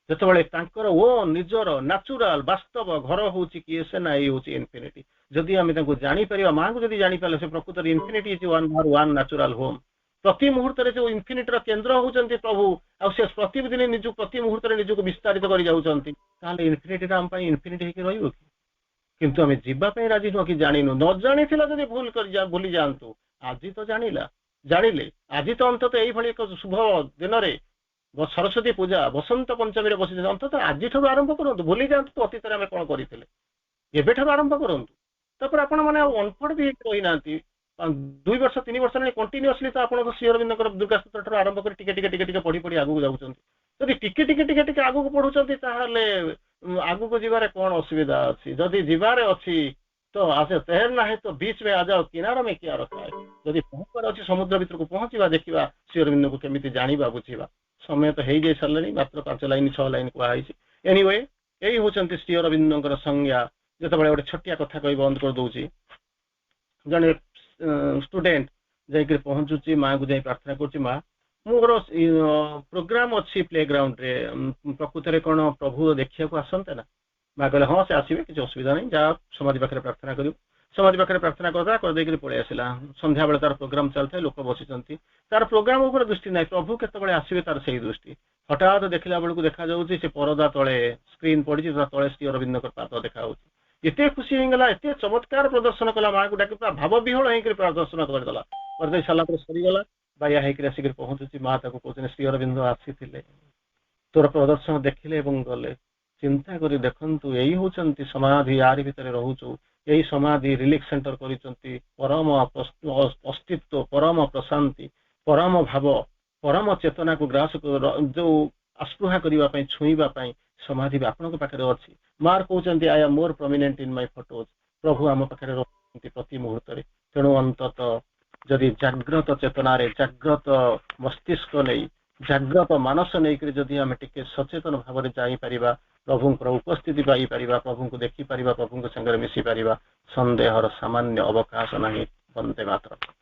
जेतबळे तांकर ओन निजर नेचुरल वास्तव घर होउची कि से नाही होउची इन्फिनिटी जदि आमे तांको जानि परिबा मां को जदि जानि पाले से प्रकृत infinity is one natural home प्रति मुहूर्त रे जो इन्फिनिटी रो केंद्र होउचंती प्रभु आ से प्रतिदिन निजु प्रति मुहूर्त रे निजु को विस्तारित करी जाउचंती ताले इन्फिनिटी राम पई इन्फिनिटी हे रहइबो किंतु हमें जीवा पे राजी न कि जानिनु न जानिथिला जदि भूल कर जा भूली जानतु आज तो जानिला जानिले आज तो अंत तो एई भली एक शुभ दिन रे सरस्वती पूजा बसंत पंचमी रे बसी अंत तो आज ठो आरंभ करंतु भूली जानतु अतीत रे हमें कोन करिथिले एबे ठो आरंभ करंतु तपर आपण माने अनपढ़ भी रही नांती 2 वर्ष 3 वर्ष ने कंटीन्यूअसली तो आपण श्री अरविंदकर दुर्गा स्तोत्र आरंभ कर टिके टिके टिके टिके पढ़ी पढ़ी आगु जाउचंती जदि टिके टिके टिके टिके आगु को पढुचंती ताहाले आगु को जीवारे कोन असुविधा अछि जदि जीवारे अछि तो आसे तैरना है तो बीच में आ जाओ किनारा में क्या रखा है जदि पहुंचबार अछि समुद्र भीतर को पहुंचीबा देखिबा श्री अरविंद को केमिति जानिबा बुझिबा समय तो हेई जे सरलनी मात्र 5 लाइन 6 लाइन को आइछि एनीवे एई होचंती श्री अरविंदकर संज्ञा जतबळे ओटे छटिया कथा कहि बंद कर दउछि जने स्टूडेंट जाइकर पहुंचुची माँ को जाई प्रार्थना करची माँ मोर प्रोग्राम अच्छी प्ले ग्राउंड रे प्रकृत रे कोन प्रभु देखिया को आसंते ना माँ कहले हाँ से आसीबे किछ असुविधा नहीं जा समाधि पाखरे प्रार्थना करियो समाधि पाखरे प्रार्थना करदा कर देकर पळे आसिला संध्या बेले तार प्रोग्राम चलथे लोक बसिचंती तार प्रोग्राम ऊपर दृष्टि नाही प्रभु केतबळे आसीबे तार सही दृष्टि हठात देखिला बेलू देखा जाउची से परदा तळे स्क्रीन पडिची तळे श्री अरविंदकर पाद देखा होउची एते खुशी हिंगला एते चमत्कार प्रदर्शन कला माँ को डाकी भाव विहल होकर प्रदर्शन करदेला करदे साला पर सरीगला बाया होकर आसिक पहुंचुची माँ ताको कहते श्री अरविंद आसीथिले तोर प्रदर्शन देखिले एवं गले चिंता करी देखंतु एई होचंती समाधि यारी भितर रहउचु एई समाधि रिलीफ सेंटर करिसंती परम अस्तित्व परम प्रशांति परम भाव परम चेतना को ग्रास जो आस्पृहा करिवा पई छुईबा पई समाधि आपन को पाखरे अछि मार कहउचंती I am more prominent in my photos प्रभु आम पाखरे रहउचंती प्रति मुहूर्त रे तेणु अंतत जदि जाग्रत चेतना रे जाग्रत मस्तिष्क नै जाग्रत मानस नै करी जदि हम टिके सचेतन भाव रे जाई परिबा प्रभु को उपस्थिति पाई परिबा प्रभु को देखि परिबा प्रभु को संगे मिसी परिबा संदेहर सामान्य अवकाश नाही वंदे मातरम।